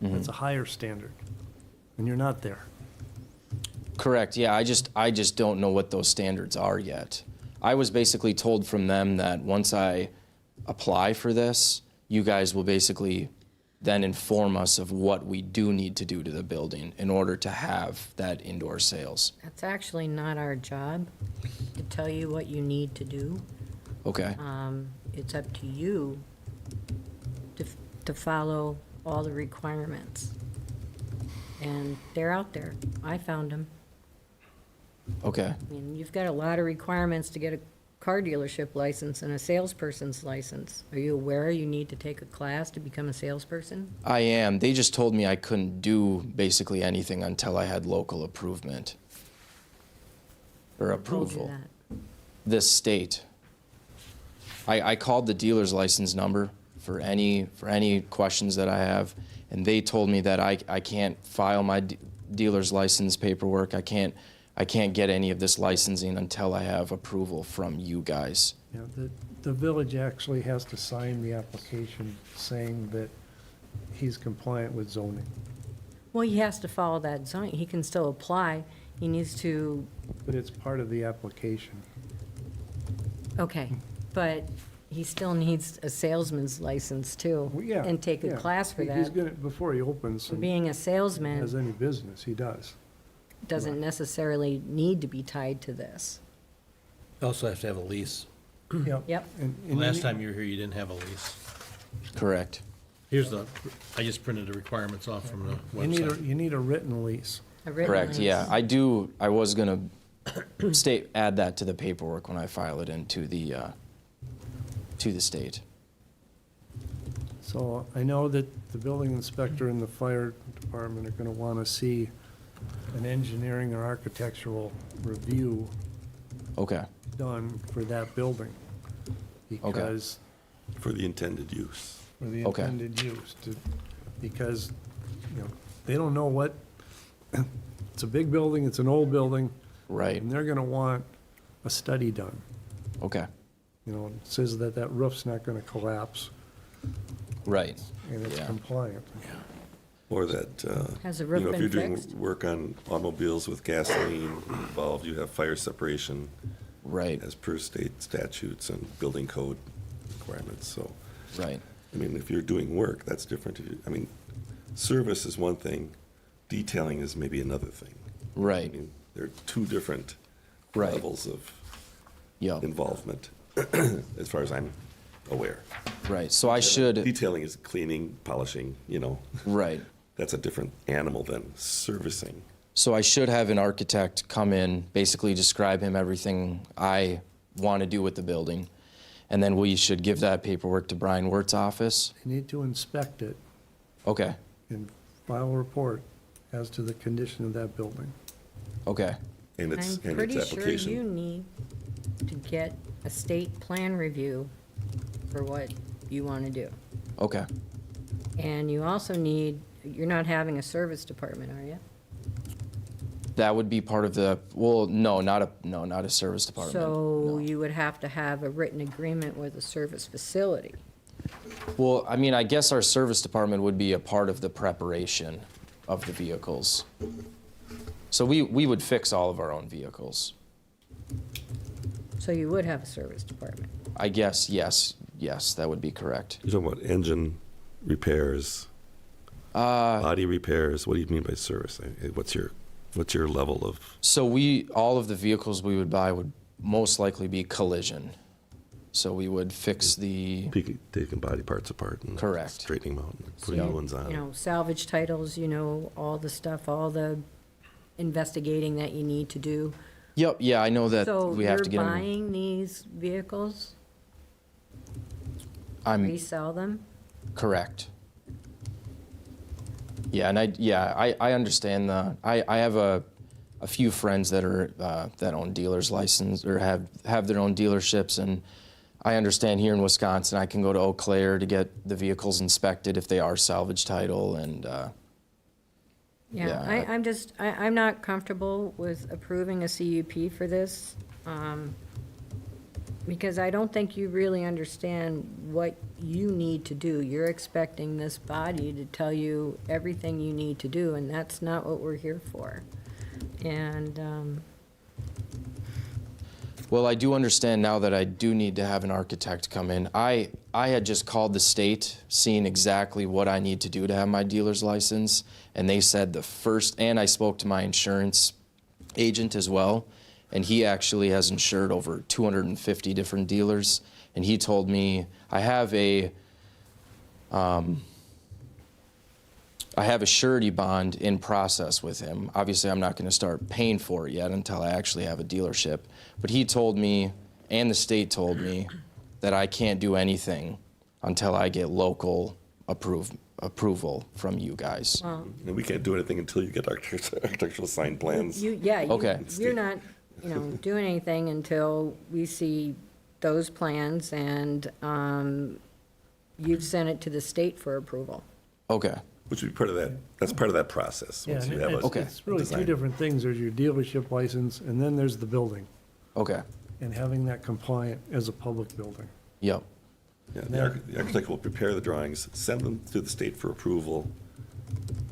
that's a higher standard, and you're not there. correct. Yeah, I just don't know what those standards are yet. I was basically told from them that once I apply for this, you guys will basically then inform us of what we do need to do to the building in order to have that indoor sales. That's actually not our job, to tell you what you need to do. Okay, It's up to you to follow all the requirements. And they're out there. I found them. okay. I mean, you've got a lot of requirements to get a car dealership license and a salesperson's license. Are you aware you need to take a class to become a salesperson? I am. They just told me I couldn't do basically anything until I had local approval. Or Who told you approval. that? This state. I called the dealer's license number for any questions that I have, and they told me that I can't file my dealer's license paperwork. I can't get any of this licensing until I have approval from you guys. Yeah, the village actually has to sign the application saying that he's compliant with zoning. Well, he has to follow that zone. He can still apply. He needs to, But it's part of the application. okay, but he still needs a salesman's license too. Well, yeah, And take a yeah. class for He's that. gonna, before he opens For and being a has salesman any business, he does. doesn't necessarily need to be tied to this. You also have to have a lease. Yep. And Last time you were here, you didn't have a lease. Correct. I just printed the requirements off from the You website. need a written lease. A written Correct, lease. yeah. I was gonna add that to the paperwork when I file it into the state. So I know that the building inspector and the fire department are gonna wanna see an engineering or architectural review Okay, done for that building. Because, For the intended use. for the Okay. intended use because, they don't know what, it's a big building, it's an old building, Right, and they're gonna want a study done. okay, It says that that roof's not gonna collapse right, and it's Yeah. compliant. Or that, Has the you roof know, if been you're doing fixed? work on automobiles with gasoline involved, you have fire separation right, as per state statutes and building code requirements, so. right, I mean, if you're doing work, that's different. I mean, service is one thing, detailing is maybe another thing. I right, mean, there are two different Right. levels of yep, involvement, as far as I'm aware. right. So I should, Detailing is cleaning, polishing, right. that's a different animal than servicing. So I should have an architect come in, basically describe him everything I want to do with the building. And then we should give that paperwork to Brian Wirt's office. They need to inspect it Okay, and file a report as to the condition of that building. okay, And its, I'm and pretty its sure application. you need to get a state plan review for what you want to do. okay. And you also need, you're not having a service department, are you? That would be part of the, well, no, not a service department. So no. you would have to have a written agreement with a service facility. Well, I mean, I guess our service department would be a part of the preparation of the vehicles. So we would fix all of our own vehicles. So you would have a service department. I guess, yes, that would be correct. You're talking about engine repairs, body repairs. What do you mean by service? What's your level of? So all of the vehicles we would buy would most likely be collision. So we would fix the, Taking body parts apart and Correct. straightening them out and putting So, new ones on. You know, salvage titles, all the stuff, all the investigating that you need to do. yep, yeah, I know that So we have to get you're them. buying these vehicles, I'm resell them? correct. Yeah, and I understand I have a few friends that are that own dealer's license or have their own dealerships, and I understand here in Wisconsin I can go to Eau Claire to get the vehicles inspected if they are salvage title, and Yeah, Yeah, I'm not comfortable with approving a CUP for this, because I don't think you really understand what you need to do. You're expecting this body to tell you everything you need to do, and that's not what we're here for. And, well, I do understand now that I do need to have an architect come in. I had just called the state, seeing exactly what I need to do to have my dealer's license, and they said and I spoke to my insurance agent as well, and he actually has insured over 250 different dealers, and he told me I have a surety bond in process with him. Obviously, I'm not going to start paying for it yet until I actually have a dealership. But he told me, and the state told me, that I can't do anything until I get local approval from you guys. well, And we can't do anything until you get architectural sign plans. Okay. you're not, doing anything until we see those plans and, you've sent it to the state for approval. Okay, Which would be part of that, that's part of that process. Yeah, Once and you have a Okay. it's really two design. different things. There's your dealership license, and then there's the building, okay, and having that compliant as a public building. yep, Yeah, the architect will prepare the drawings, send them to the state for approval.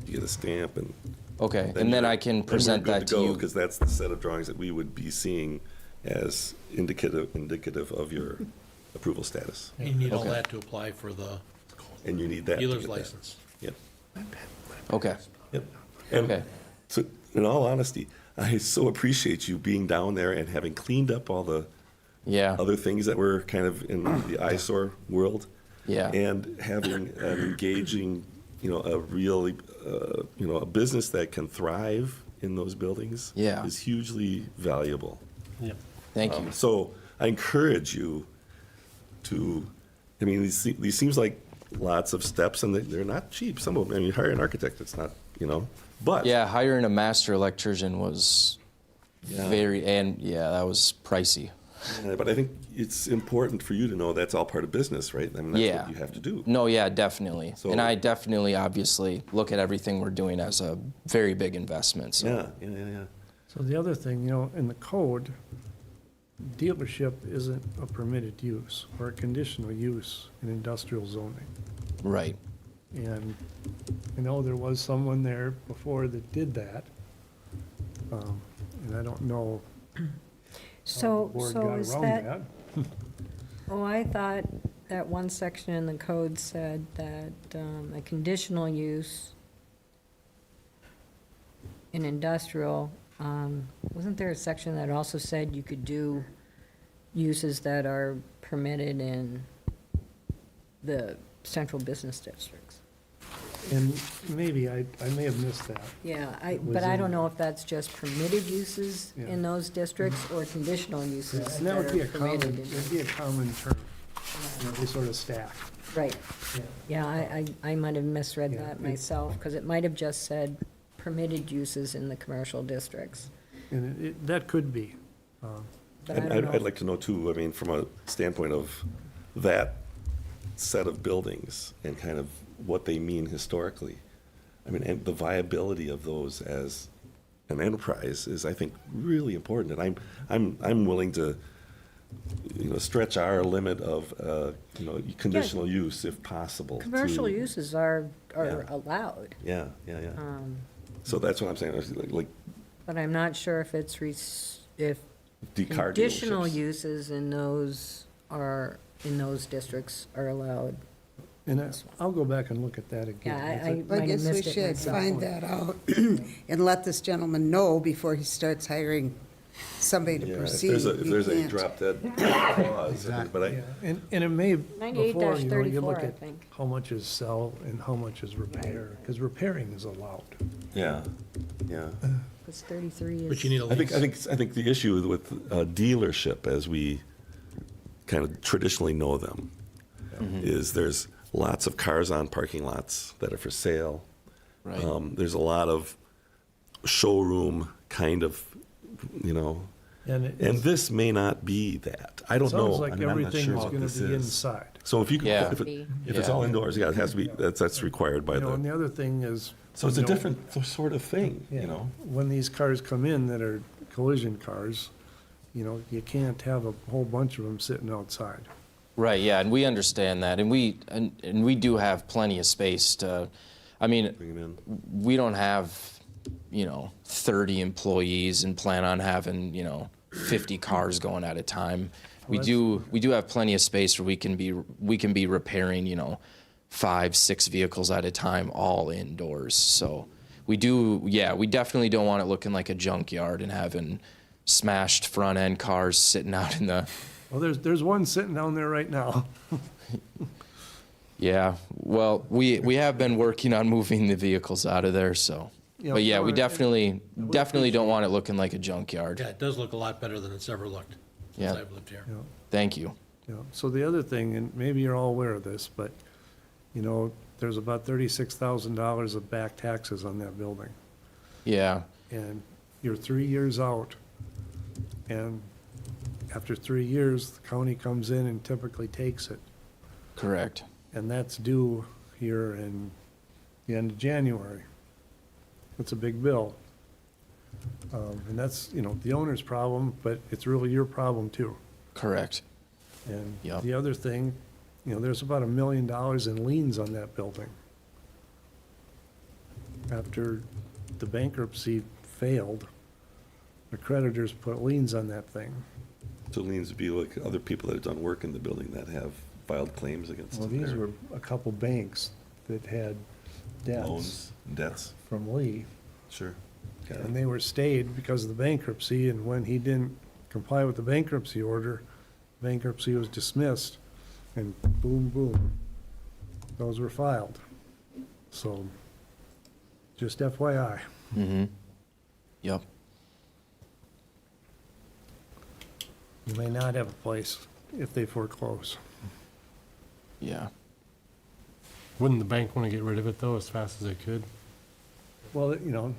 You get a stamp and. okay. And then I can present that to you. Because that's the set of drawings that we would be seeing as indicative of your approval status. You need all Okay. that to apply for the And you need that. to dealer's get that. license. Yep, Okay, yep. And okay, so, in all honesty, I so appreciate you being down there and having cleaned up all the yeah, other things that were kind of in the eyesore world. Yeah. And having an engaging, a really, a business that can thrive in those buildings. Yeah. Is hugely valuable. Yep. thank you. So I encourage you to, these seems like lots of steps, and they're not cheap. Some of them, you hire an architect, it's not, but. Yeah, hiring a master electrician was Yeah. that was pricey. Yeah, but I think it's important for you to know that's all part of business, right? I mean, that's Yeah. what you have to do. No, yeah, definitely. So- And I definitely, obviously, look at everything we're doing as a very big investment, so. Yeah. So the other thing, in the code, dealership isn't a permitted use or a conditional use in industrial zoning. Right. And I know there was someone there before that did that. And I don't know how So, the board so got is around that, that. oh, I thought that one section in the code said that a conditional use in industrial, wasn't there a section that also said you could do uses that are permitted in the central business districts? And maybe, I may have missed that. Yeah, was but I in don't know there. if that's just permitted uses Yeah. in those districts or conditional Yeah, uses and that that would be are a common, permitted. it'd be a common term. They sort of stack. Right, Yeah. yeah, I might have misread Yeah, that it- myself, because it might have just said permitted uses in the commercial districts. And that could be. But I And don't know. I'd like to know too, I mean, from a standpoint of that set of buildings and kind of what they mean historically. I mean, and the viability of those as an enterprise is, I think, really important. And I'm willing to, stretch our limit of, conditional use if possible. Commercial to- uses are Yeah. allowed, Yeah. So that's what I'm saying, like but I'm not sure if it's, if car conditional dealerships. uses in those districts are allowed. And I'll go back and look at that again. Yeah, I I might have guess we missed it should myself. find that out and let this gentleman know before he starts hiring somebody to Yeah, if proceed. there's a, if You there's a can't. drop dead clause, but Yeah, and it may, before, you 98-34, look I at think. how much is sell and how much is repair, because repairing is allowed. yeah. Because 33 is. But you need a I think, lease. I think the issue with a dealership, as we kind of traditionally know them, is there's lots of cars on parking lots that are for sale. Right. There's a lot of showroom kind of, And and this may not be that. I don't know. sounds like I mean, I'm not everything sure is what gonna this be is. inside. So if you can, Yeah. if it's all indoors, yeah, it has to be, that's required by And the, the other thing is. so it's a you know, different sort of thing, Yeah, when these cars come in that are collision cars, you can't have a whole bunch of them sitting outside. Right, yeah, and we understand that, and we do have plenty of space to, I mean, Bring 'em in. we don't have, 30 employees and plan on having, 50 cars going at a time. We do have plenty of space where we can be repairing, 5, 6 vehicles at a time, all indoors. So we definitely don't want it looking like a junkyard and having smashed front end cars sitting out in the. Well, there's one sitting down there right now. Yeah, well, we have been working on moving the vehicles out of there, so. Yeah, But yeah, we so definitely don't want it looking like a junkyard. Yeah, it does look a lot better than it's ever looked since Yeah. I've lived here. Thank you. So the other thing, and maybe you're all aware of this, but, there's about $36,000 of back taxes on that building. Yeah, And you're 3 years out. And after 3 years, the county comes in and typically takes it. correct. And that's due here in the end of January. It's a big bill. And that's, the owner's problem, but it's really your problem too. Correct. And Yep. the other thing, there's about $1 million in liens on that building. After the bankruptcy failed, the creditors put liens on that thing. So liens would be like other people that have done work in the building that have filed claims against Well, these their were a couple banks that had debts loans, and debts. from Lee. Sure. Got it. And they were stayed because of the bankruptcy, and when he didn't comply with the bankruptcy order, bankruptcy was dismissed, and boom, boom, those were filed. So, just FYI. Mm-hmm. Yep. You may not have a place if they foreclose. Yeah. Wouldn't the bank want to get rid of it though as fast as they could? Well,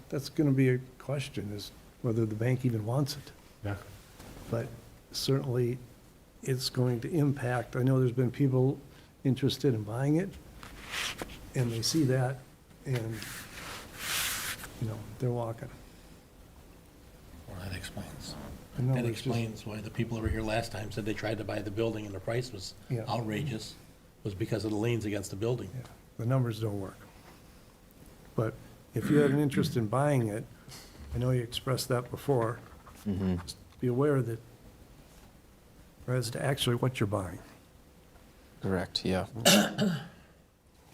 that's gonna be a question, is whether the bank even wants it. Yeah. But certainly it's going to impact, I know there's been people interested in buying it, and they see that, and, they're walking. Well, that explains. I know, That it's just- explains why the people over here last time said they tried to buy the building and the price was Yeah. outrageous, was because of the liens against the building. Yeah, the numbers don't work. But if you had an interest in buying it, I know you expressed that before, just be aware that as to actually what you're buying. Correct, yeah.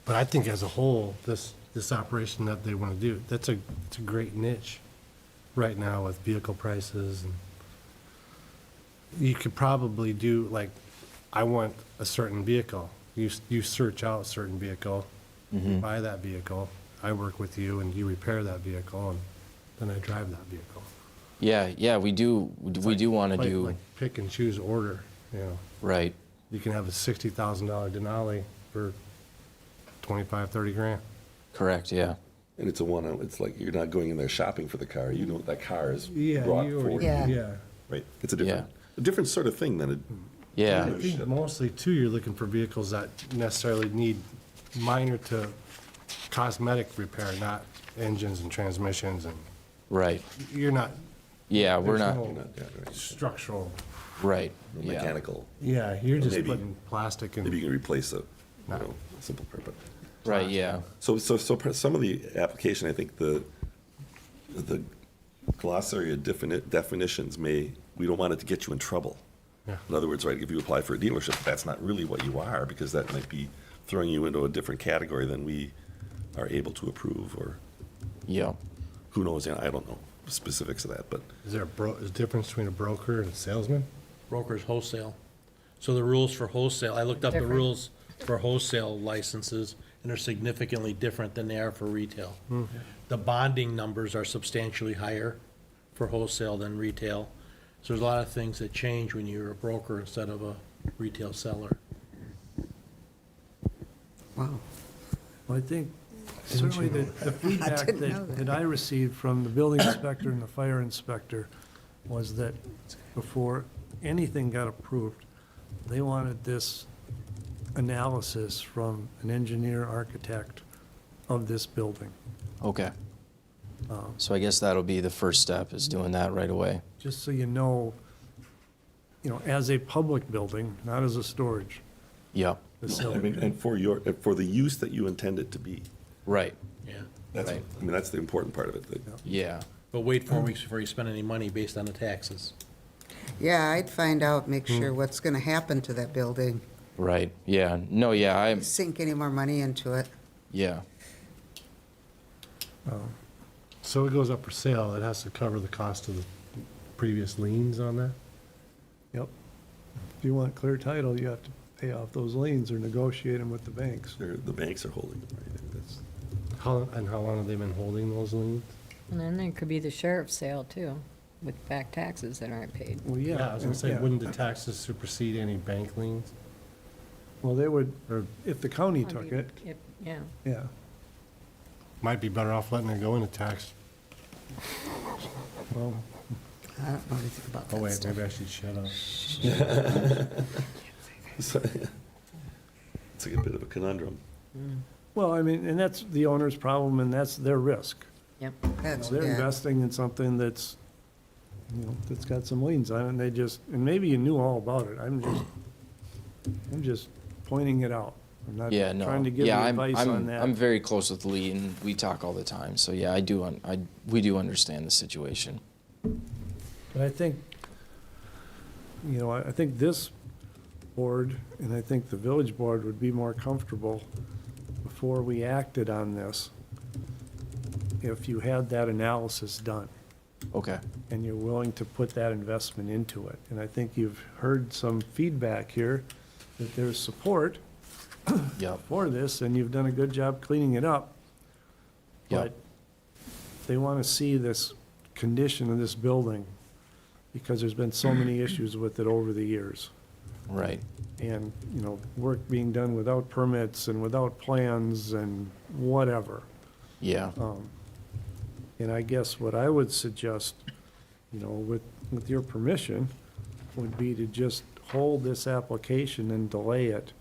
But I think as a whole, this operation that they want to do, it's a great niche right now with vehicle prices. And you could probably do, like, I want a certain vehicle. You search out a certain vehicle, buy that vehicle. I work with you and you repair that vehicle, and then I drive that vehicle. Yeah, we do want to Like- do, like pick and choose order, right, You can have a $60,000 Denali for 25, 30 grand. correct, yeah. And it's it's like you're not going in there shopping for the car. You know what that car is Yeah, brought you for. already, Yeah. yeah. Right? It's a different sort of thing than Yeah, I think mostly too, you're looking for vehicles that necessarily need minor to cosmetic repair, not engines and transmissions, and right. you're not Yeah, we're There's not, no- you're not, yeah, right. structural. right, No yeah. mechanical. Yeah, you're just Maybe- putting plastic Maybe you and, can replace a simple part, but. Right, yeah. So some of the application, I think the glossary of definitions we don't want it to get you in trouble. Yeah. In other words, right, if you apply for a dealership, that's not really what you are, because that might be throwing you into a different category than we are able to approve, or Yeah, who knows, I don't know the specifics of that, but is there is a difference between a broker and a salesman? Broker's wholesale. So the rules for wholesale, I looked up the Different. rules for wholesale licenses, and they're significantly different than they are for retail. The bonding numbers are substantially higher for wholesale than retail. So there's a lot of things that change when you're a broker instead of a retail seller. Wow. Well, I think certainly the feedback didn't know that. that I received from the building inspector and the fire inspector was that before anything got approved, they wanted this analysis from an engineer, architect of this building. okay. So I guess that'll be the first step, is doing that right away. Just so you know, as a public building, not as a storage Yeah, I facility. mean, and for the use that you intend it to be. right, Yeah. That's, Right. I mean, that's the important part of it. yeah, But wait 4 weeks before you spend any money based on the taxes. Yeah, I'd find out, make sure what's going to happen to that building, right, yeah. No, yeah, sink any more money into it. yeah, So it goes up for sale, it has to cover the cost of the previous liens on that? Yep. If you want clear title, you have to pay off those liens or negotiate them with the banks. The banks are holding it, right? That's- How long have they been holding those liens? And then there could be the sheriff's sale too, with back taxes that aren't paid. Well, yeah. I was gonna say, yeah. wouldn't the taxes supersede any bank liens? Well, they would, Or if the county Or took be- it, Yeah, yeah. might be better off letting it go into tax. Well, I don't know anything about Oh, that wait, stuff. maybe I should shut up. So, it's like a bit of a conundrum. well, I mean, and that's the owner's problem, and that's their risk. yep. That's, They're yeah. investing in something that's, that's got some liens on it, and they just, and maybe you knew all about it. I'm just pointing it out. I'm not yeah, no. trying to give you Yeah, advice on I'm that. very close with Lee, and we talk all the time, so yeah, we do understand the situation. But I think, I think this board, and I think the village board would be more comfortable before we acted on this, if you had that analysis done, Okay, and you're willing to put that investment into it. And I think you've heard some feedback here that there's support yep, for this, and you've done a good job cleaning it up. Yep. But they want to see this condition of this building, because there's been so many issues with it over the years. right, And, work being done without permits and without plans and whatever. yeah, And I guess what I would suggest, with your permission, would be to just hold this application and delay it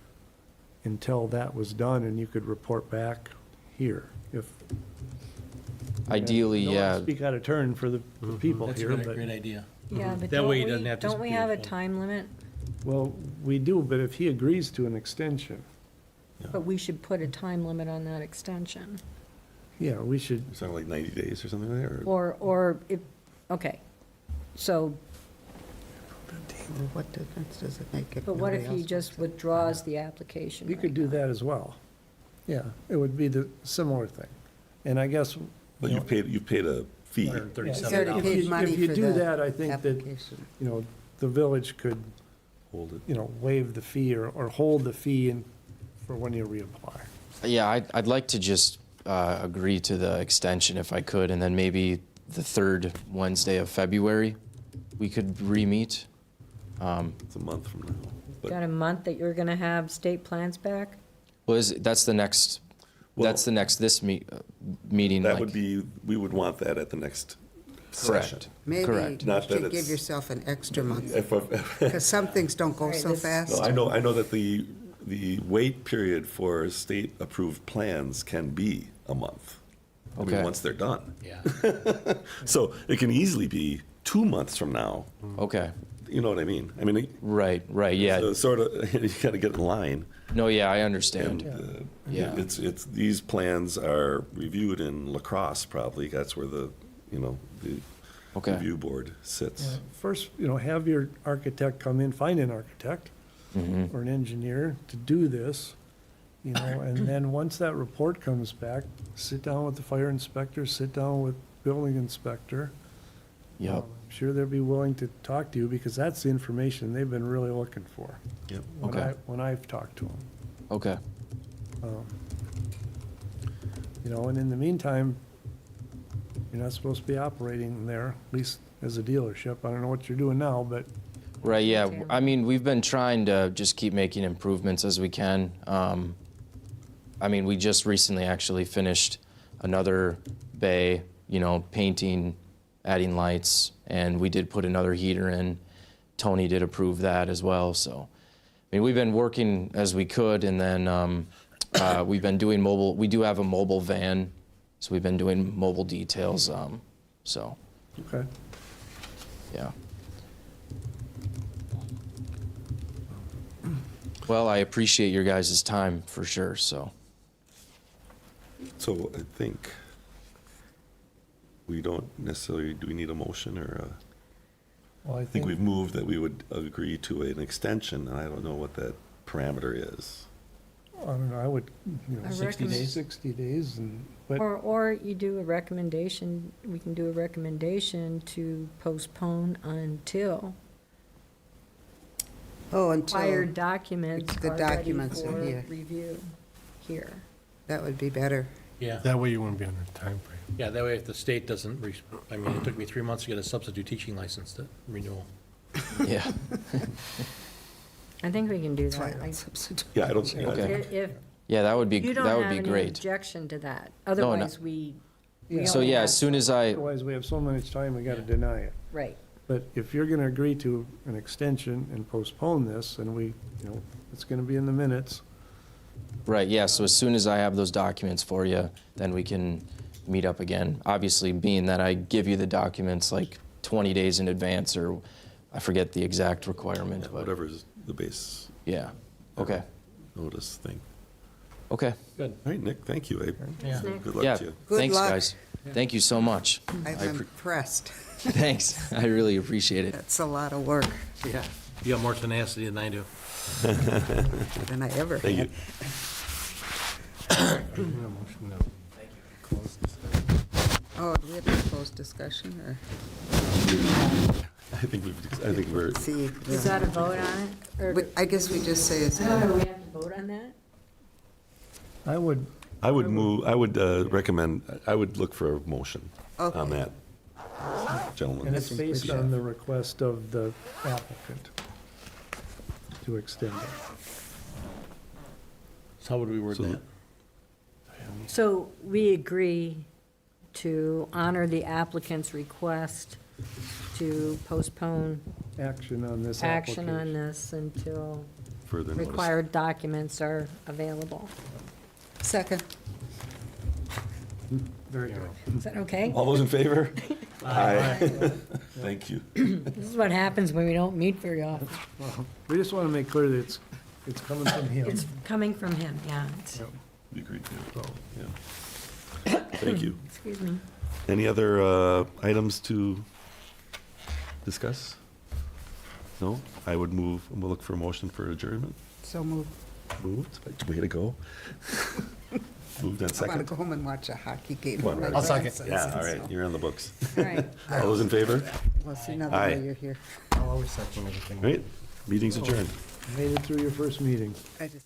until that was done, and you could report back here, if. Ideally, Don't wanna yeah. Speak out of turn for the people That's here, a but, great idea. Yeah, but That way he doesn't have to don't we disappear, have a so. time limit? well, we do, but if he agrees to an extension, But we should put a time limit on that extension. yeah, we should, Something like 90 days or something like that, or? Or if, okay, so, What difference does it make if but what if nobody he else just withdraws the application? you right could do now? that as well. Yeah, it would be the similar thing. And I guess. But you know, you've paid a fee. yeah, He's $137. already if paid you- money If you for do the that, I think that, application. you know, the village could, Hold it. you know, waive the fee or hold the fee for when you reapply. Yeah, I'd like to just agree to the extension if I could, and then maybe the third Wednesday of February, we could re-meet. It's a month from now. But- Got a month that you're gonna have state plans back? Well, that's the next, meeting. That like- would be, we would want that at the next session. Correct. Maybe Correct. you Not that should give it's- yourself an extra month, If- because some things don't go Right, so this- fast. No, I know that the wait period for state-approved plans can be a month. I mean, Okay. once they're done. Yeah. So it can easily be 2 months from now. Okay, You know what I mean? I mean, right, yeah. so sort of, you gotta get in line. No, yeah, I And understand. Yeah. it's, these plans are reviewed in La Crosse, probably. That's where the Okay. review board sits. First, you know, have your architect come in, find an architect Mhm. or an engineer to do this, you know, and then once that report comes back, sit down with the fire inspector, sit down with building inspector. Yep, I'm sure they'll be willing to talk to you, because that's the information they've been really looking for. Yep. Okay. When I've talked to them. okay. You know, and in the meantime, you're not supposed to be operating there, at least as a dealership. I don't know what you're doing now, but Right, yeah. Retail. I mean, we've been trying to just keep making improvements as we can. I mean, we just recently actually finished another bay, you know, painting, adding lights, and we did put another heater in. Tony did approve that as well, so. I mean, we've been working as we could, and then we've been doing mobile, we do have a mobile van, so we've been doing mobile details, so, okay. yeah. Well, I appreciate your guys' time for sure, so. So I think we don't necessarily, do we need a motion or Well, I think we've moved that we would agree to an extension, and I don't know what that parameter is. I don't know, I would, you know, I 60 recommend- days, 60 days, and, but, Or you do a recommendation, we can do a recommendation to postpone until Oh, until, required documents the are ready documents are for here. review here. that would be better. Yeah, That way you wouldn't be under timeframe. yeah, that way if the state doesn't, I mean, it took me 3 months to get a substitute teaching license to renewal. Yeah, I think we can do That's why I that. don't substitute. Yeah, I don't, Okay. If yeah, that would be, you don't that have would be any great. objection to that, no. otherwise we So only yeah, have- as soon as I, otherwise we have so much time, we gotta Yeah. deny it. Right. But if you're gonna agree to an extension and postpone this, and we, you know, it's gonna be in the minutes, right, yeah, so as soon as I have those documents for you, then we can meet up again. Obviously, being that I give you the documents like 20 days in advance, or I forget the exact requirement, but whatever's the base yeah, okay, notice thing. okay. Good. All right, Nick, thank you. Yeah. Good luck Yeah, to you. Good thanks, luck. guys. Thank you so much. I'm I appre- impressed. Thanks, I really appreciate it. That's a lot of work Yeah. You got more tenacity than I do. than I ever Thank had. you. Motion to close this. Oh, do we have to close discussion, or I think we're, see? Is that a vote on it? Or I guess we just say it's, I don't know, we have to vote on that? I would, I would move, I would recommend, I would look for a motion on Okay. that, gentlemen. and it's based on the request of the applicant to extend it. So how would we word So- that? So we agree to honor the applicant's request to postpone Action on this action on application. this until Further notice. required documents are available. Second. Very good. Is that okay? All those in favor? Aye. Thank you. This is what happens when we don't meet very often. Well, we just want to make clear that it's coming from him. It's coming from him, yeah. It's- Yep. We agreed to. Yeah. Thank you. Excuse me. Any other items to discuss? No? I would move, we'll look for a motion for adjournment. So moved. Moved. Way to go. Moved and I want to second. go home and watch a hockey game. Come on, with my Riley. I'll second. grandsons, Yeah, all right, so- you're on the books. All right. All those in favor? Well, see, another Aye. way you're here. I'll always second everything. Right? Meeting's adjourned. Made it through your first meeting. I just.